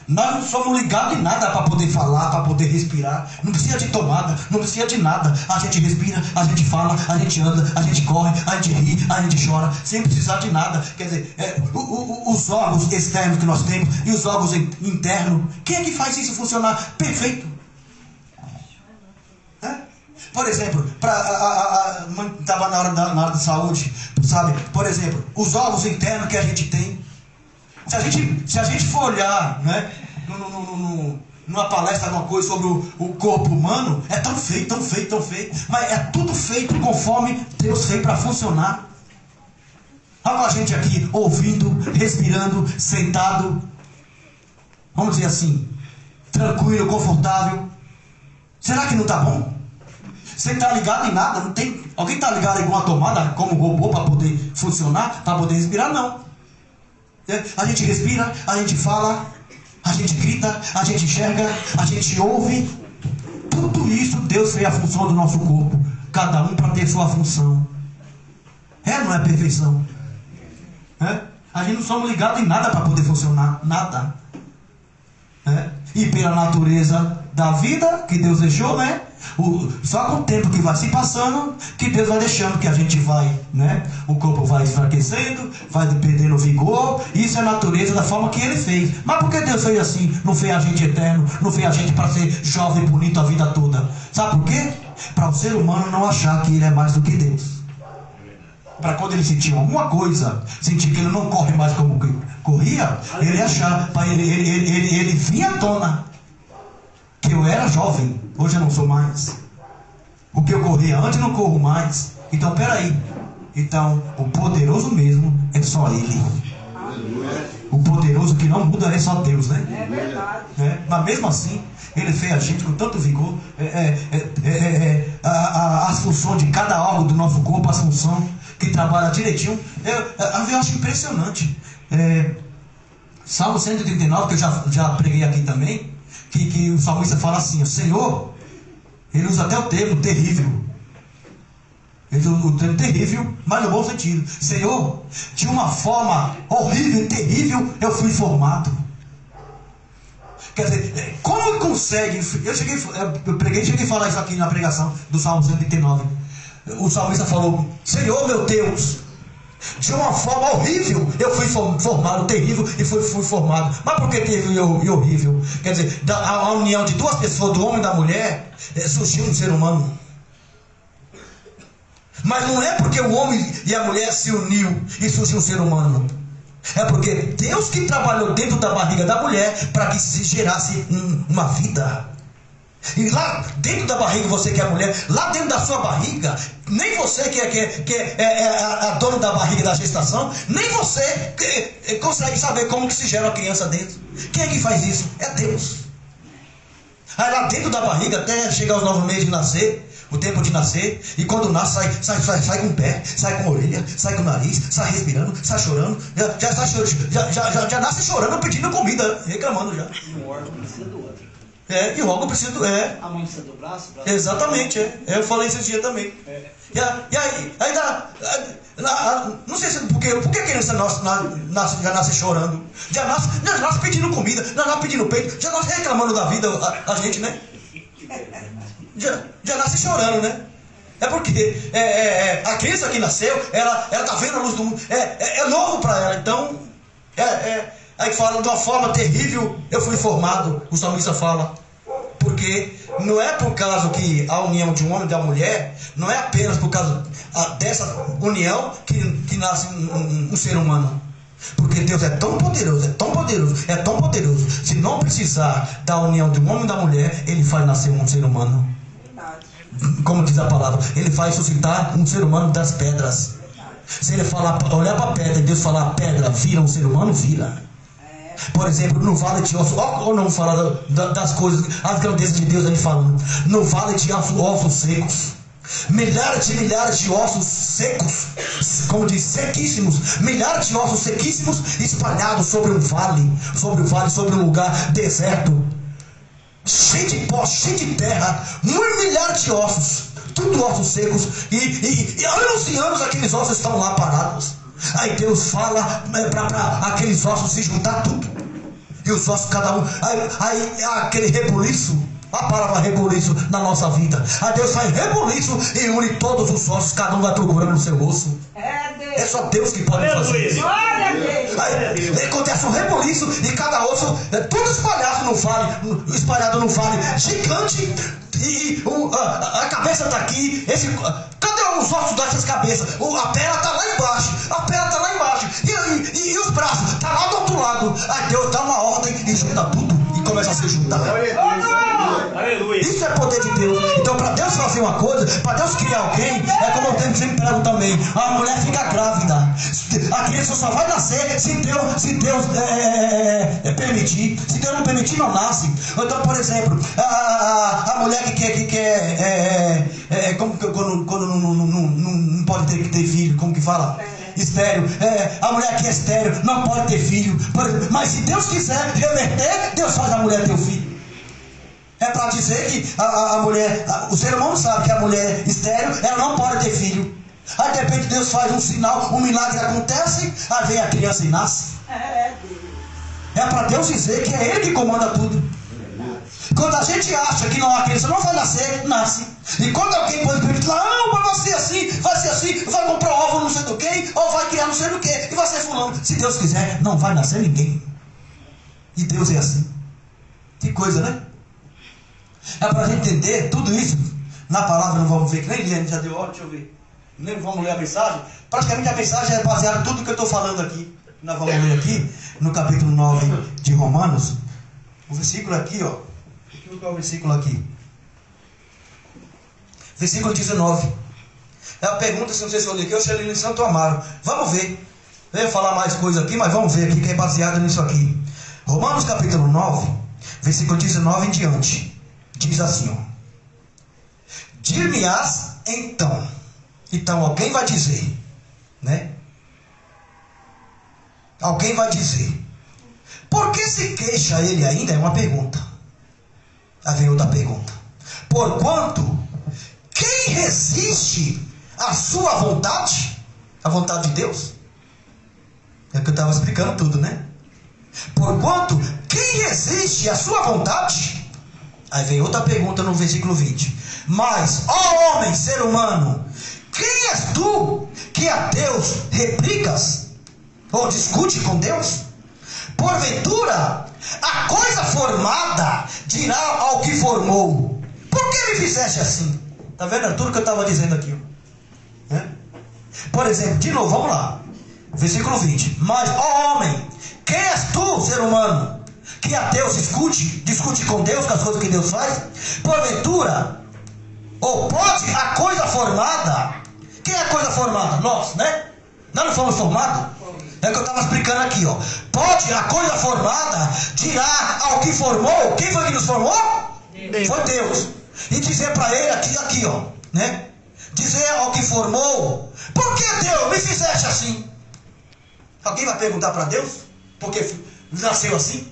K: nós não somos ligados em nada para poder falar, para poder respirar. Não precisa de tomada, não precisa de nada. A gente respira, a gente fala, a gente anda, a gente corre, a gente ri, a gente chora, sem precisar de nada. Quer dizer, os órgãos externos que nós temos e os órgãos internos, quem é que faz isso funcionar perfeito? Por exemplo, estava na área da saúde, sabe? Por exemplo, os órgãos internos que a gente tem. Se a gente for olhar, né, numa palestra, alguma coisa sobre o corpo humano, é tão feio, mas é tudo feito conforme Deus fez para funcionar. Olha a gente aqui ouvindo, respirando, sentado, vamos dizer assim, tranquilo, confortável. Será que não está bom? Sem estar ligado em nada, não tem. Alguém está ligado em alguma tomada como robô para poder funcionar, para poder respirar? Não. A gente respira, a gente fala, a gente grita, a gente enxerga, a gente ouve. Tudo isso Deus fez a função do nosso corpo, cada um para ter sua função. Não é perfeição? A gente não somos ligados em nada para poder funcionar, nada. E pela natureza da vida que Deus deixou, né? Só com o tempo que vai se passando, que Deus vai deixando que a gente vai, né? O corpo vai enfraquecendo, vai perdendo o vigor. Isso é a natureza da forma que Ele fez. Mas por que Deus fez assim? Não fez a gente eterno, não fez a gente para ser jovem e bonito a vida toda. Sabe por quê? Para o ser humano não achar que ele é mais do que Deus. Para quando ele sentir alguma coisa, sentir que ele não corre mais como corria, ele achar, para ele vir à tona que eu era jovem, hoje eu não sou mais. O que eu corria antes, não corro mais. Então, peraí. Então, o poderoso mesmo é só Ele. O poderoso que não muda é só Deus, né?
C: É verdade.
K: Mas mesmo assim, Ele fez a gente com tanto vigor. As funções de cada órgão do nosso corpo, as funções que trabalha direitinho. Eu acho impressionante. Salmo 139, que eu já preguei aqui também, que o salmista fala assim: o Senhor, ele usa até o termo terrível. O termo terrível, mas no bom sentido. Senhor, de uma forma horrível e terrível eu fui formado. Quer dizer, como consegue? Eu preguei, cheguei a falar isso aqui na pregação do Salmo 139. O salmista falou: Senhor meu Deus, de uma forma horrível eu fui formado, terrível, e fui formado. Mas por que terrível e horrível? Quer dizer, a união de duas pessoas, do homem e da mulher, surgiu um ser humano. Mas não é porque o homem e a mulher se uniu e surgiu um ser humano. É porque Deus que trabalhou dentro da barriga da mulher para que se gerasse uma vida. E lá dentro da barriga, você que é mulher, lá dentro da sua barriga, nem você que é a dona da barriga da gestação, nem você consegue saber como que se gera uma criança dentro. Quem é que faz isso? É Deus. Aí lá dentro da barriga, até chegar aos 9 meses de nascer, o tempo de nascer, e quando nasce, sai com o pé, sai com a orelha, sai com o nariz, sai respirando, sai chorando, já nasce chorando, pedindo comida, reclamando já.
E: Um órgão precisa do outro.
K: E o órgão precisa do...
E: A mão precisa do braço, o braço.
K: Exatamente, eu falei esse dia também. E aí não sei se por que a criança já nasce chorando, já nasce pedindo comida, já nasce pedindo peito, já nasce reclamando da vida, a gente, né? Já nasce chorando, né? É porque a criança que nasceu, ela tá vendo a luz do mundo, é novo para ela. Então, aí fala, de uma forma terrível eu fui formado, o salmista fala. Porque não é por causa que a união de um homem e da mulher, não é apenas por causa dessa união que nasce um ser humano. Porque Deus é tão poderoso, é tão poderoso, é tão poderoso. Se não precisar da união de um homem e da mulher, ele faz nascer um ser humano. Como diz a palavra, ele faz suscitar um ser humano das pedras. Se ele olhar para a pedra e Deus falar: pedra, vira um ser humano, vira. Por exemplo, no vale de ossos, ou não falar das coisas, as grandezas de Deus, a gente falando, no vale de ossos secos, milhares de ossos secos, como diz, sequíssimos, milhares de ossos sequíssimos espalhados sobre um vale, sobre um lugar deserto, cheio de pó, cheio de terra, milhares de ossos, tudo ossos secos, e anos e anos aqueles ossos estão lá parados. Aí Deus fala para aqueles ossos se juntar tudo. E os ossos, cada um. Aí aquele rebuliço, a palavra rebuliço na nossa vida. Aí Deus faz rebuliço e une todos os ossos, cada um vai procurando o seu osso. É só Deus que pode fazer isso. Aí acontece um rebuliço e cada osso, tudo espalhado no vale, gigante. E a cabeça está aqui. Cadê os ossos dessas cabeças? A perna está lá embaixo. E os braços estão lá do outro lado. Aí Deus dá uma ordem e junta tudo e começa a se juntar.
E: Aleluia.
K: Isso é poder de Deus. Então, para Deus fazer uma coisa, para Deus criar alguém, é como eu sempre prego também: a mulher fica grávida. A criança só vai nascer se Deus permitir. Se Deus não permitir, não nasce. Então, por exemplo, a mulher que quer como que quando não pode ter filho, como que fala? Estéreo. A mulher que é estéreo não pode ter filho. Mas se Deus quiser reverter, Deus faz a mulher ter o filho. É para dizer que a mulher, o ser humano sabe que a mulher estéreo, ela não pode ter filho. Aí de repente Deus faz um sinal, um milagre acontece, aí vem a criança e nasce. É para Deus dizer que é Ele que comanda tudo. Quando a gente acha que não, a criança não vai nascer, nasce. E quando alguém pode perguntar: não, vai ser assim, vai comprar ovo não sei do que, ou vai criar não sei do que, e vai ser fulano. Se Deus quiser, não vai nascer ninguém. E Deus é assim. Que coisa, né? É para a gente entender tudo isso. Na palavra não vamos ver, que nem Liane já deu hora, deixa eu ver. Nem vamos ler a mensagem. Praticamente a mensagem é baseada em tudo que eu estou falando aqui. Nós vamos ler aqui, no capítulo 9 de Romanos. O versículo aqui, ó. Qual é o versículo aqui? Versículo 19. É a pergunta, se não sei se eu li aqui, eu li em Santo Amaro. Vamos ver. Eu ia falar mais coisa aqui, mas vamos ver aqui, que é baseado nisso aqui. Romanos capítulo 9, versículo 19 em diante. Diz assim, ó: dir-me-ás então. Então alguém vai dizer, né? Alguém vai dizer: por que se queixa ele ainda? É uma pergunta. Aí vem outra pergunta: porquanto quem resiste a sua vontade, a vontade de Deus. É que eu estava explicando tudo, né? Porquanto, quem existe a sua vontade? Aí vem outra pergunta no versículo 20. Mas, ó homem, ser humano, quem és tu que a Deus replicas? Ou discute com Deus? Porventura, a coisa formada dirá ao que formou: por que me fizeste assim? Está vendo? É tudo que eu estava dizendo aqui. Por exemplo, de novo, vamos lá. Versículo 20. Mas, ó homem, quem és tu, ser humano, que a Deus discute com Deus, com as coisas que Deus faz? Porventura, ou pode a coisa formada? Quem é a coisa formada? Nós, né? Nós não fomos formados? É o que eu estava explicando aqui, ó. Pode a coisa formada dirá ao que formou? Quem foi que nos formou? Deus. Foi Deus. E dizer para ele aqui, ó, né? Dizer ao que formou: por que Deus me fizeste assim? Alguém vai perguntar para Deus? Porque nasceu assim?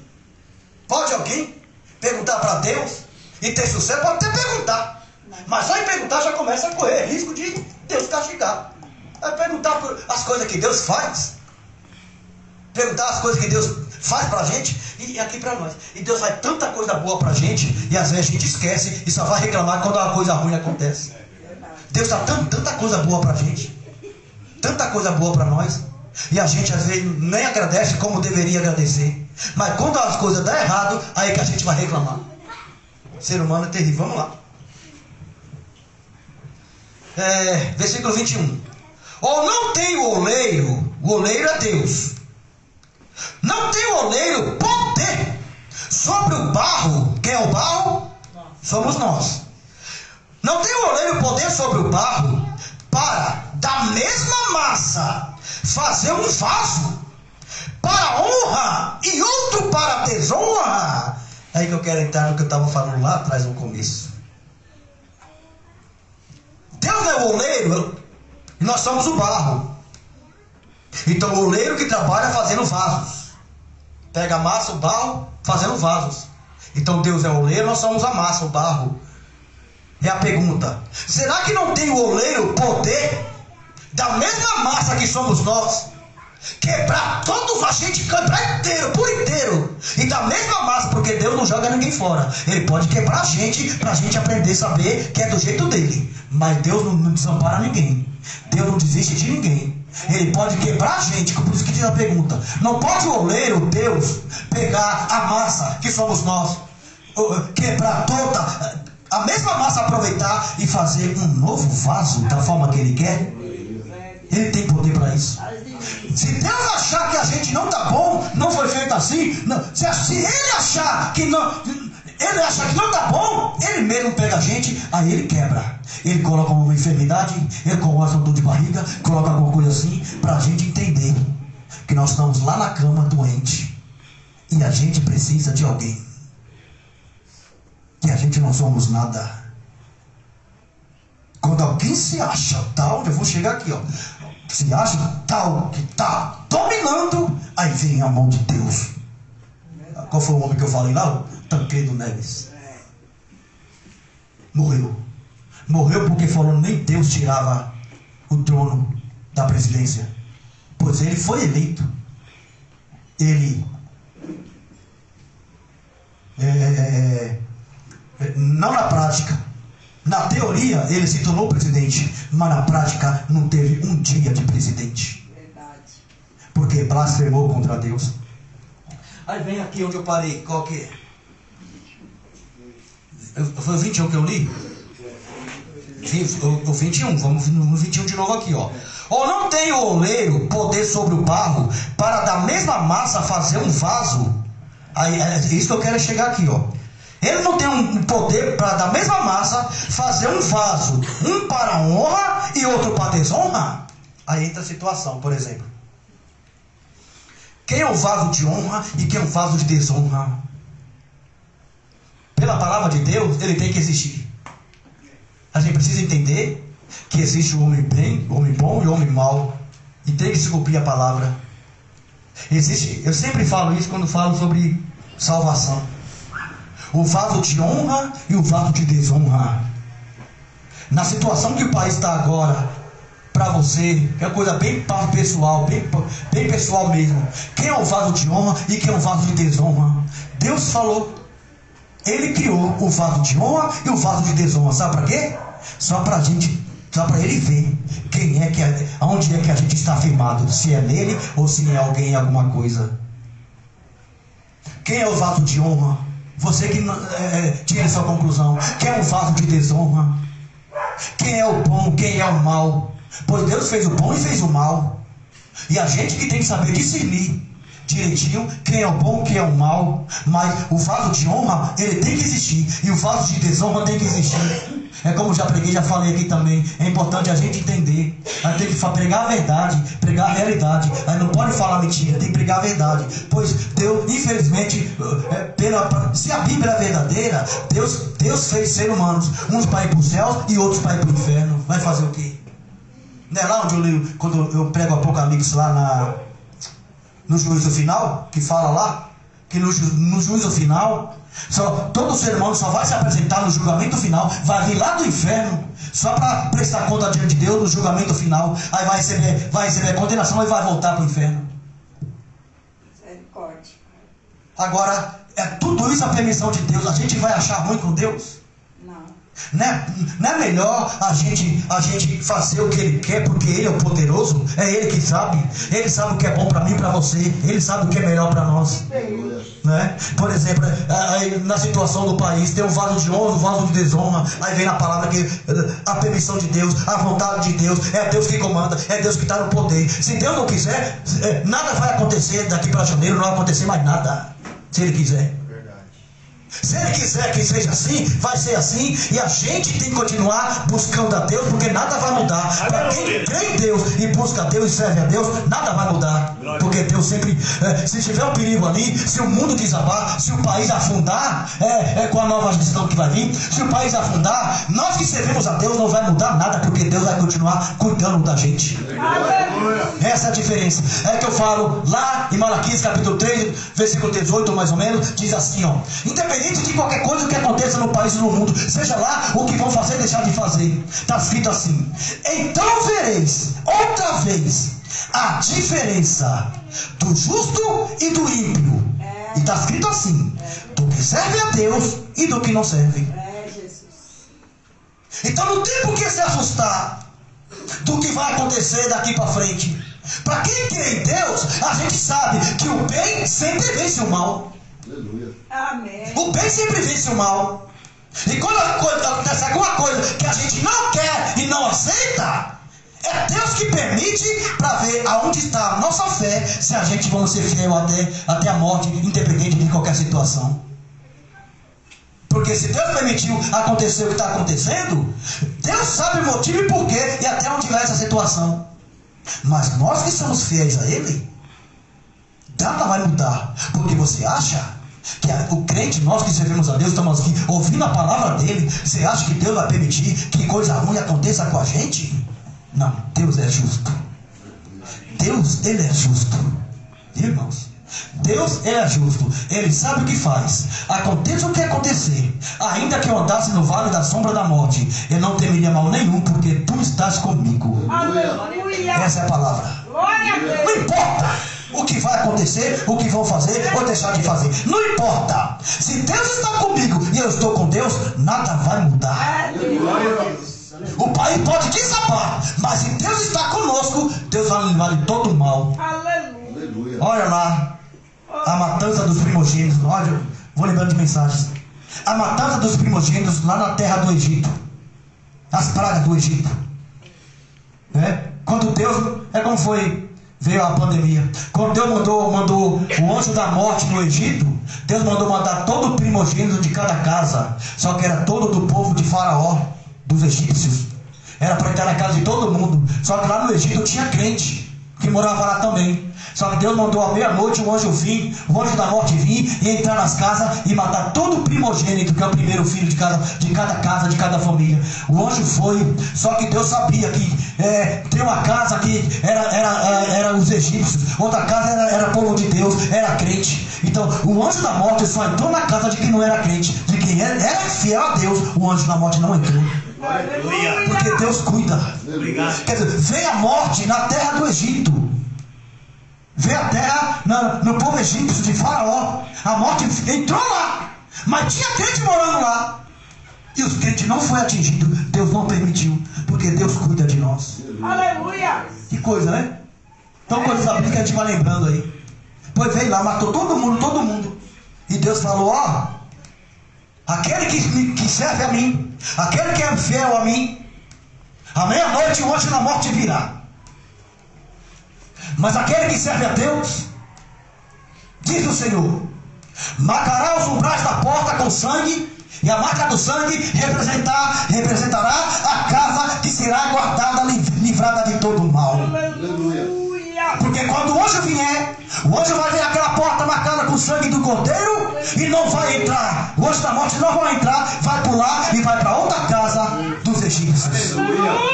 K: Pode alguém perguntar para Deus e ter sucesso? Pode até perguntar. Mas só em perguntar já começa a correr risco de Deus castigar. Vai perguntar as coisas que Deus faz. Perguntar as coisas que Deus faz pra gente e aqui pra nós. E Deus faz tanta coisa boa pra gente, e às vezes a gente esquece e só vai reclamar quando uma coisa ruim acontece. Deus dá tanta coisa boa pra gente, tanta coisa boa pra nós, e a gente às vezes nem agradece como deveria agradecer. Mas quando as coisas dão errado, aí que a gente vai reclamar. O ser humano é terrível. Vamos lá. Versículo 21. Ou não tem o oleiro é Deus. Não tem o oleiro poder sobre o barro. Quem é o barro? Somos nós. Não tem o oleiro poder sobre o barro para, da mesma massa, fazer um vaso para honra e outro para desonra. É aí que eu quero entrar no que eu estava falando lá atrás no começo. Deus é o oleiro e nós somos o barro. Então o oleiro que trabalha fazendo vasos, pega a massa, o barro, fazendo vasos. Então Deus é o oleiro, nós somos a massa, o barro. É a pergunta: será que não tem o oleiro poder, da mesma massa que somos nós, quebrar todos a gente, quebrar inteiro, por inteiro, e da mesma massa? Porque Deus não joga ninguém fora. Ele pode quebrar a gente, para a gente aprender a saber que é do jeito dele. Mas Deus não desampara ninguém. Deus não desiste de ninguém. Ele pode quebrar a gente, por isso que diz a pergunta: não pode o oleiro, Deus, pegar a massa que somos nós, quebrar toda a mesma massa, aproveitar e fazer um novo vaso da forma que ele quer? Ele tem poder para isso. Se Deus achar que a gente não está bom, não foi feito assim, não, se ele achar que não, ele acha que não está bom, ele mesmo pega a gente, aí ele quebra. Ele coloca uma enfermidade, ele coloca uma dor de barriga, coloca alguma coisa assim, para a gente entender que nós estamos lá na cama doente e a gente precisa de alguém. Que a gente não somos nada. Quando alguém se acha tal, eu vou chegar aqui, ó, se acha tal que está dominando, aí vem a mão de Deus. Qual foi o homem que eu falei lá? O Tancredo Neves. Morreu porque falou nem Deus tirava o trono da presidência, pois ele foi eleito. Ele não na prática, na teoria ele se tornou presidente, mas na prática não teve um dia de presidente. Verdade. Porque blasfemou contra Deus. Aí vem aqui onde eu parei. Qual que é? Foi o 21 que eu li? O 21, vamos no 21 de novo aqui, ó. Ou não tem o oleiro poder sobre o barro para da mesma massa fazer um vaso? Aí é isso que eu quero chegar aqui, ó. Ele não tem um poder para da mesma massa fazer um vaso, um para honra e outro para desonra? Aí entra a situação, por exemplo. Quem é o vaso de honra e quem é o vaso de desonra? Pela palavra de Deus, ele tem que existir. A gente precisa entender que existe o homem bem, o homem bom e o homem mau, e tem que se cumprir a palavra. Existe, eu sempre falo isso quando falo sobre salvação: o vaso de honra e o vaso de desonra. Na situação que o país está agora, para você, que é uma coisa bem pessoal, bem pessoal mesmo. Quem é o vaso de honra e quem é o vaso de desonra? Deus falou. Ele criou o vaso de honra e o vaso de desonra. Sabe para quê? Só para ele ver aonde é que a gente está firmado. Se é nele ou se é alguém em alguma coisa. Quem é o vaso de honra? Você que tira essa conclusão. Quem é o vaso de desonra? Quem é o bom, quem é o mal? Pois Deus fez o bom e fez o mal. E a gente que tem que saber discernir direitinho quem é o bom, quem é o mal. Mas o vaso de honra, ele tem que existir, e o vaso de desonra tem que existir. É como já preguei, já falei aqui também. É importante a gente entender. A gente tem que pregar a verdade, pregar a realidade. Aí não pode falar mentira, tem que pregar a verdade. Pois Deus, infelizmente, se a Bíblia é verdadeira, Deus fez seres humanos, uns para ir para os céus e outros para ir para o inferno. Vai fazer o quê? Não é lá onde eu leio, quando eu prego Apocalipse lá no juízo final, que fala lá, que no juízo final, todo ser humano só vai se apresentar no julgamento final, vai vir lá do inferno, só para prestar conta diante de Deus no julgamento final, aí vai receber a condenação e vai voltar para o inferno.
C: Misericórdia.
K: Agora, é tudo isso a permissão de Deus. A gente vai achar ruim com Deus? Não é melhor a gente fazer o que Ele quer, porque Ele é o poderoso? É Ele que sabe. Ele sabe o que é bom para mim e para você. Ele sabe o que é melhor para nós, né? Por exemplo, aí, na situação do país, tem um vaso de honra, um vaso de desonra. Aí vem na palavra que a permissão de Deus, a vontade de Deus, é Deus que comanda, é Deus que está no poder. Se Deus não quiser, nada vai acontecer daqui para janeiro, não vai acontecer mais nada, se Ele quiser. Se Ele quiser que seja assim, vai ser assim. E a gente tem que continuar buscando a Deus, porque nada vai mudar. Para quem crê em Deus e busca a Deus e serve a Deus, nada vai mudar. Porque Deus sempre, se tiver um perigo ali, se o mundo desabar, se o país afundar, com a nova gestão que vai vir, se o país afundar, nós que servimos a Deus não vai mudar nada, porque Deus vai continuar cuidando da gente. Essa é a diferença. É que eu falo lá em Malaquias capítulo 3, versículo 18 mais ou menos, diz assim, ó: independente de qualquer coisa que aconteça no país e no mundo, seja lá o que vão fazer ou deixar de fazer, está escrito assim: então vereis outra vez a diferença do justo e do ímpio. E está escrito assim: do que serve a Deus e do que não serve. Então não tem por que se assustar do que vai acontecer daqui para frente. Para quem crê em Deus, a gente sabe que o bem sempre vence o mal.
C: Amém.
K: O bem sempre vence o mal. E quando acontece alguma coisa que a gente não quer e não aceita, é Deus que permite, para ver aonde está a nossa fé, se a gente vai ser fiel até a morte, independente de qualquer situação. Porque se Deus permitiu acontecer o que está acontecendo, Deus sabe o motivo e porquê e até onde vai essa situação. Mas nós que somos fiéis a Ele, nada vai mudar. Porque você acha que o crente, nós que servimos a Deus, estamos aqui ouvindo a palavra dele, você acha que Deus vai permitir que coisa ruim aconteça com a gente? Não, Deus é justo. Deus, Ele é justo. Irmãos, Deus, Ele é justo. Ele sabe o que faz. Aconteça o que acontecer, ainda que eu andasse no vale da sombra da morte, eu não temeria mal nenhum, porque Tu estás comigo.
C: Aleluia.
K: Essa é a palavra.
C: Glória a Deus.
K: Não importa o que vai acontecer, o que vão fazer ou deixar de fazer. Não importa. Se Deus está comigo e eu estou com Deus, nada vai mudar. O país pode desabar, mas se Deus está conosco, Deus vai livrar de todo o mal.
C: Aleluia.
K: Olha lá, a matança dos primogênitos. Olha, vou lembrando de mensagens. A matança dos primogênitos lá na terra do Egito. As pragas do Egito. Quando Deus, como foi, veio a pandemia. Quando Deus mandou o anjo da morte no Egito, Deus mandou matar todo o primogênito de cada casa. Só que era todo do povo de Faraó, dos egípcios. Era para entrar na casa de todo mundo. Só que lá no Egito tinha crente que morava lá também. Só que Deus mandou à meia-noite o anjo da morte vir e entrar nas casas e matar todo o primogênito, que é o primeiro filho de cada casa, de cada família. O anjo foi, só que Deus sabia que tem uma casa que era os egípcios, outra casa era povo de Deus, era crente. Então o anjo da morte só entrou na casa de quem não era crente, de quem era fiel a Deus. O anjo da morte não entrou. Porque Deus cuida. Obrigado. Quer dizer, veio a morte na terra do Egito. Veio a terra no povo egípcio de Faraó. A morte entrou lá. Mas tinha crente morando lá. E os crentes não foram atingidos. Deus não permitiu. Porque Deus cuida de nós.
G: Aleluia!
K: Que coisa, né? Então coisas da Bíblia que a gente vai lembrando aí. Pois veio lá, matou todo mundo. E Deus falou, ó, aquele que serve a mim, aquele que é fiel a mim, à meia-noite o anjo da morte virá. Mas aquele que serve a Deus, diz o Senhor, marcará os umbrais da porta com sangue, e a marca do sangue representará a casa que será guardada, livrada de todo o mal.
I: Aleluia.
K: Porque quando o anjo vier, o anjo vai ver aquela porta marcada com o sangue do cordeiro e não vai entrar. O anjo da morte não vai entrar, vai pular e vai para outra casa dos egípcios.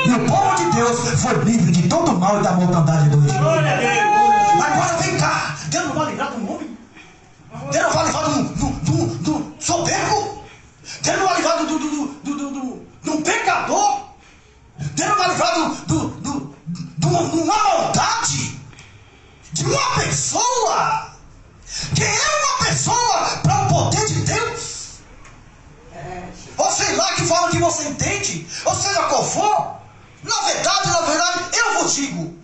K: E o povo de Deus foi livre de todo o mal e da mortandade do Egito. Agora vem cá, Deus não vai livrar de um homem? Deus não vai livrar do soberbo? Deus não vai livrar de um pecador? Deus não vai livrar de uma maldade? De uma pessoa? Quem é uma pessoa para o poder de Deus? Ou sei lá que fala que você entende, ou seja qual for. Na verdade, eu vos digo,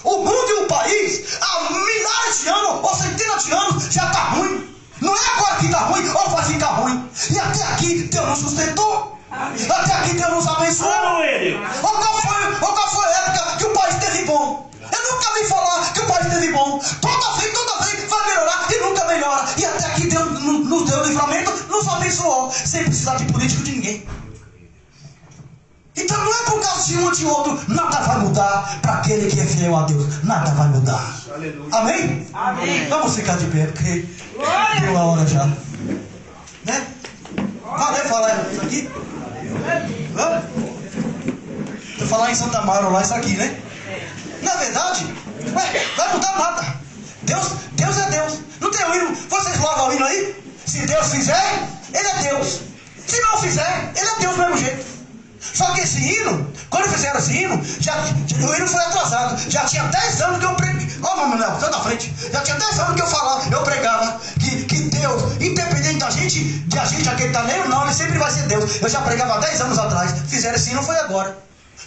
K: o mundo e o país há milhares de anos ou centenas de anos já está ruim. Não é agora que está ruim ou vai ficar ruim. E até aqui Deus nos sustentou. Até aqui Deus nos abençoou. Ou qual foi a época que o país esteve bom? Eu nunca vi falar que o país esteve bom. Toda vez vai melhorar e nunca melhora. E até aqui Deus nos deu livramento, nos abençoou, sem precisar de político de ninguém. Então não é por causa de um ou de outro, nada vai mudar para aquele que é fiel a Deus. Nada vai mudar. Amém?
G: Amém.
K: Vamos ficar de pé, porque deu a hora já. Né? Valeu falar isso aqui? Vamos? Eu falar em Santa Maura lá, isso aqui, né? Na verdade, vai mudar nada. Deus é Deus. Não tem o hino. Vocês louvam o hino aí? Se Deus fizer, Ele é Deus. Se não fizer, Ele é Deus do mesmo jeito. Só que esse hino, quando fizeram esse hino, o hino foi atrasado. Já tinha 10 anos que eu preguei. Ó, Manuel, sai da frente. Já tinha 10 anos que eu falava, eu pregava que Deus, independente da gente, de a gente acreditar nele ou não, Ele sempre vai ser Deus. Eu já pregava 10 anos atrás. Fizeram esse hino, foi agora.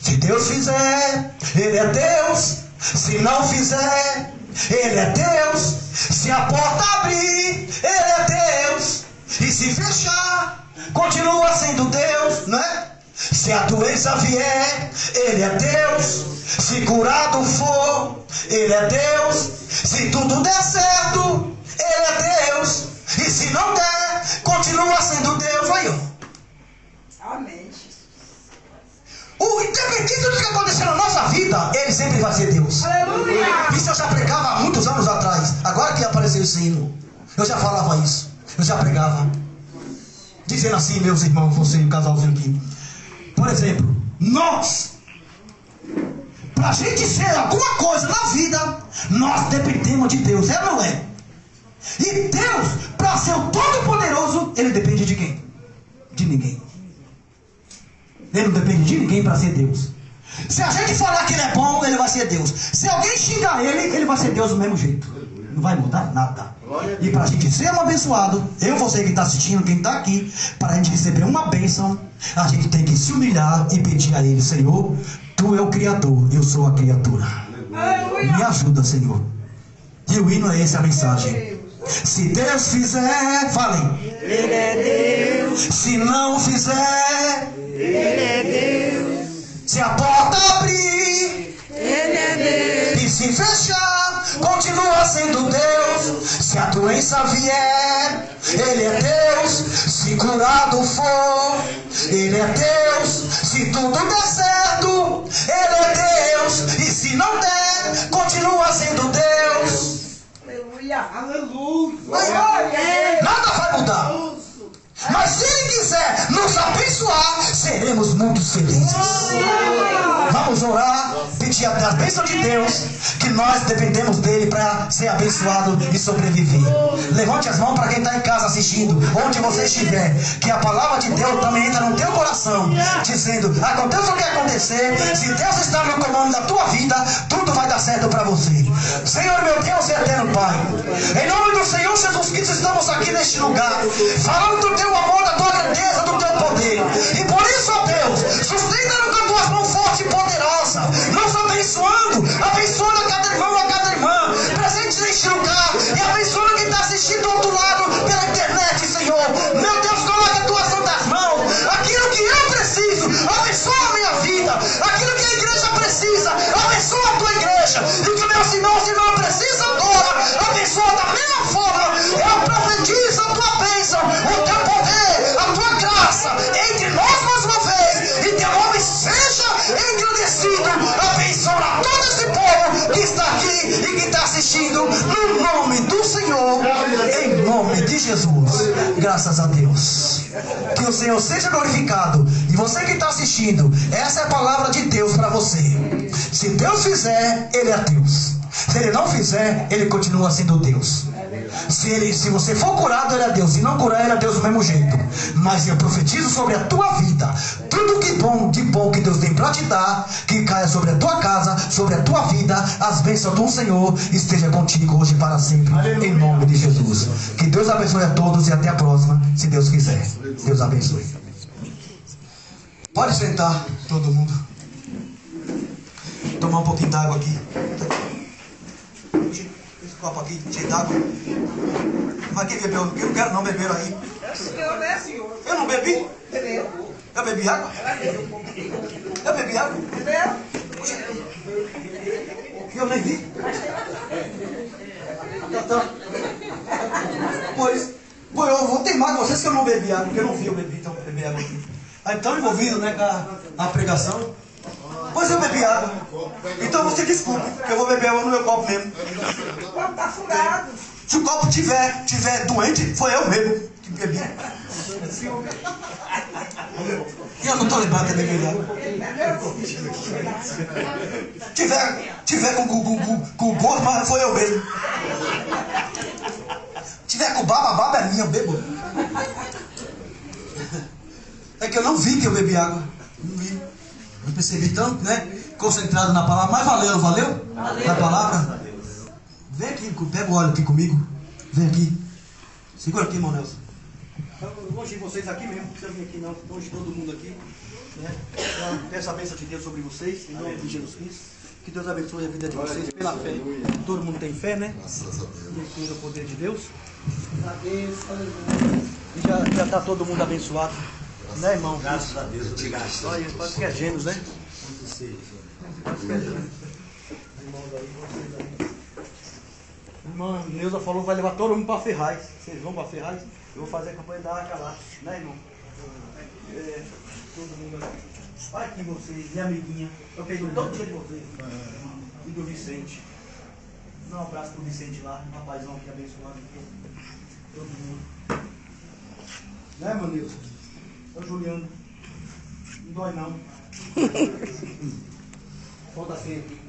K: Se Deus fizer, Ele é Deus. Se não fizer, Ele é Deus. Se a porta abrir, Ele é Deus. E se fechar, continua sendo Deus, né? Se a doença vier, Ele é Deus. Se curado for, Ele é Deus. Se tudo der certo, Ele é Deus. E se não der, continua sendo Deus. Aí, ó.
G: Amém.
K: Independente do que acontecer na nossa vida, Ele sempre vai ser Deus.
G: Aleluia!
K: Isso eu já pregava há muitos anos atrás. Agora que apareceu esse hino, eu já falava isso. Eu já pregava. Dizendo assim, meus irmãos, você e o casalzinho aqui. Por exemplo, nós, para a gente ser alguma coisa na vida, nós dependemos de Deus, é ou não é? E Deus, para ser o Todo-Poderoso, Ele depende de quem? De ninguém. Ele não depende de ninguém para ser Deus. Se a gente falar que Ele é bom, Ele vai ser Deus. Se alguém xingar Ele vai ser Deus do mesmo jeito. Não vai mudar nada. E para a gente ser um abençoado, você que está assistindo, quem está aqui, para a gente receber uma bênção, a gente tem que se humilhar e pedir a Ele: Senhor, Tu é o Criador, eu sou a criatura. Me ajuda, Senhor. E o hino é essa a mensagem. Se Deus fizer, falem.
C: Ele é Deus.
K: Se não fizer,
C: Ele é Deus.
K: se a porta abrir,
C: Ele é Deus.
K: e se fechar, continua sendo Deus. Se a doença vier, Ele é Deus. Se curado for, Ele é Deus. Se tudo der certo, Ele é Deus. E se não der, continua sendo Deus.
G: Aleluia!
K: Nada vai mudar. Mas se Ele quiser nos abençoar, seremos muito felizes. Vamos orar, pedir a bênção de Deus, que que nós dependemos dele para ser abençoado e sobreviver. Levante as mãos para quem está em casa assistindo, onde você estiver, que a palavra de Deus também entra no teu coração, dizendo: aconteça o que acontecer, se Deus está no comando da tua vida, tudo vai dar certo para você. Senhor meu Deus e eterno Pai, em nome do Senhor Jesus Cristo, estamos aqui neste lugar, falando do teu amor, da tua grandeza, do teu poder. E por isso, ó Deus, sustenta-nos com as tuas mãos fortes e poderosas, nos abençoando, abençoando a cada irmão, a cada irmã, presente neste lugar, e abençoando quem está assistindo do outro lado pela internet, Senhor. Meu Deus, coloca as tuas santas mãos, aquilo que eu preciso, abençoa a minha vida, aquilo que a igreja precisa, abençoa a tua igreja, e que meus irmãos e irmãs precisam agora, abençoa da mesma forma. Eu profetizo a tua bênção, o teu poder, a tua graça entre nós mais uma vez, e teu nome seja engrandecido. Abençoa todo esse povo que está aqui e que está assistindo, no nome do Senhor, em nome de Jesus. Graças a Deus. Que o Senhor seja glorificado. E você que está assistindo, essa é a palavra de Deus para você. Se Deus fizer, Ele é Deus. Se Ele não fizer, Ele continua sendo Deus. Se você for curado, Ele é Deus. Se não curar, Ele é Deus do mesmo jeito. Mas eu profetizo sobre a tua vida, tudo de bom que Deus tem para te dar, que caia sobre a tua casa, sobre a tua vida. As bênçãos do Senhor esteja contigo hoje e para sempre, em nome de Jesus. Que Deus abençoe a todos e até a próxima, se Deus quiser. Deus abençoe. Pode sentar, todo mundo. Tomar um pouquinho d'água aqui. Esse copo aqui, cheio d'água. Mas quem bebeu? Eu não quero não beber aí. Eu não bebi? Eu bebi água? Eu bebi água? Eu nem vi. Pois eu vou teimar com vocês que eu não bebi água, porque eu não vi eu bebi, então eu bebi água aqui. Aí tão envolvido, né, com a pregação. Pois eu bebi água. Então você desculpe, que eu vou beber água no meu copo mesmo.
G: O copo tá furado.
K: Se o copo tiver doente, foi eu mesmo que bebi. E eu não estou lembrado de beber água. Tiver com gosto, mas foi eu mesmo. Tiver com baba, a baba é minha, eu bebo. É que eu não vi que eu bebi água. Não vi. Não percebi tanto, né? Concentrado na palavra. Mas valeu? Na palavra? Vem aqui, pega o óleo aqui comigo. Vem aqui. Segura aqui, irmão Nelson. Longe de vocês aqui mesmo, não precisa vir aqui não. Longe de todo mundo aqui. Né? Peço a bênção de Deus sobre vocês, em nome de Jesus Cristo. Que Deus abençoe a vida de vocês pela fé. Todo mundo tem fé, né? E o poder de Deus. E já está todo mundo abençoado. Né, irmão? Graças a Deus. Olha, parece que é gêmeos, né? Parece que é gêmeos. Irmãos aí, vocês aí. Irmã Neuza falou que vai levar todo mundo para Ferraz. Vocês vão para Ferraz? Eu vou fazer a campanha da Arca lá. Né, irmão? Todo mundo aqui. Olha aqui vocês, minha amiguinha. Eu pego todo dia de vocês. E do Vicente. Dá um abraço pro Vicente lá. Um rapazão aqui abençoado. Todo mundo. Né, irmã Neuza? Ô Juliano, não dói não. Volta assim aqui.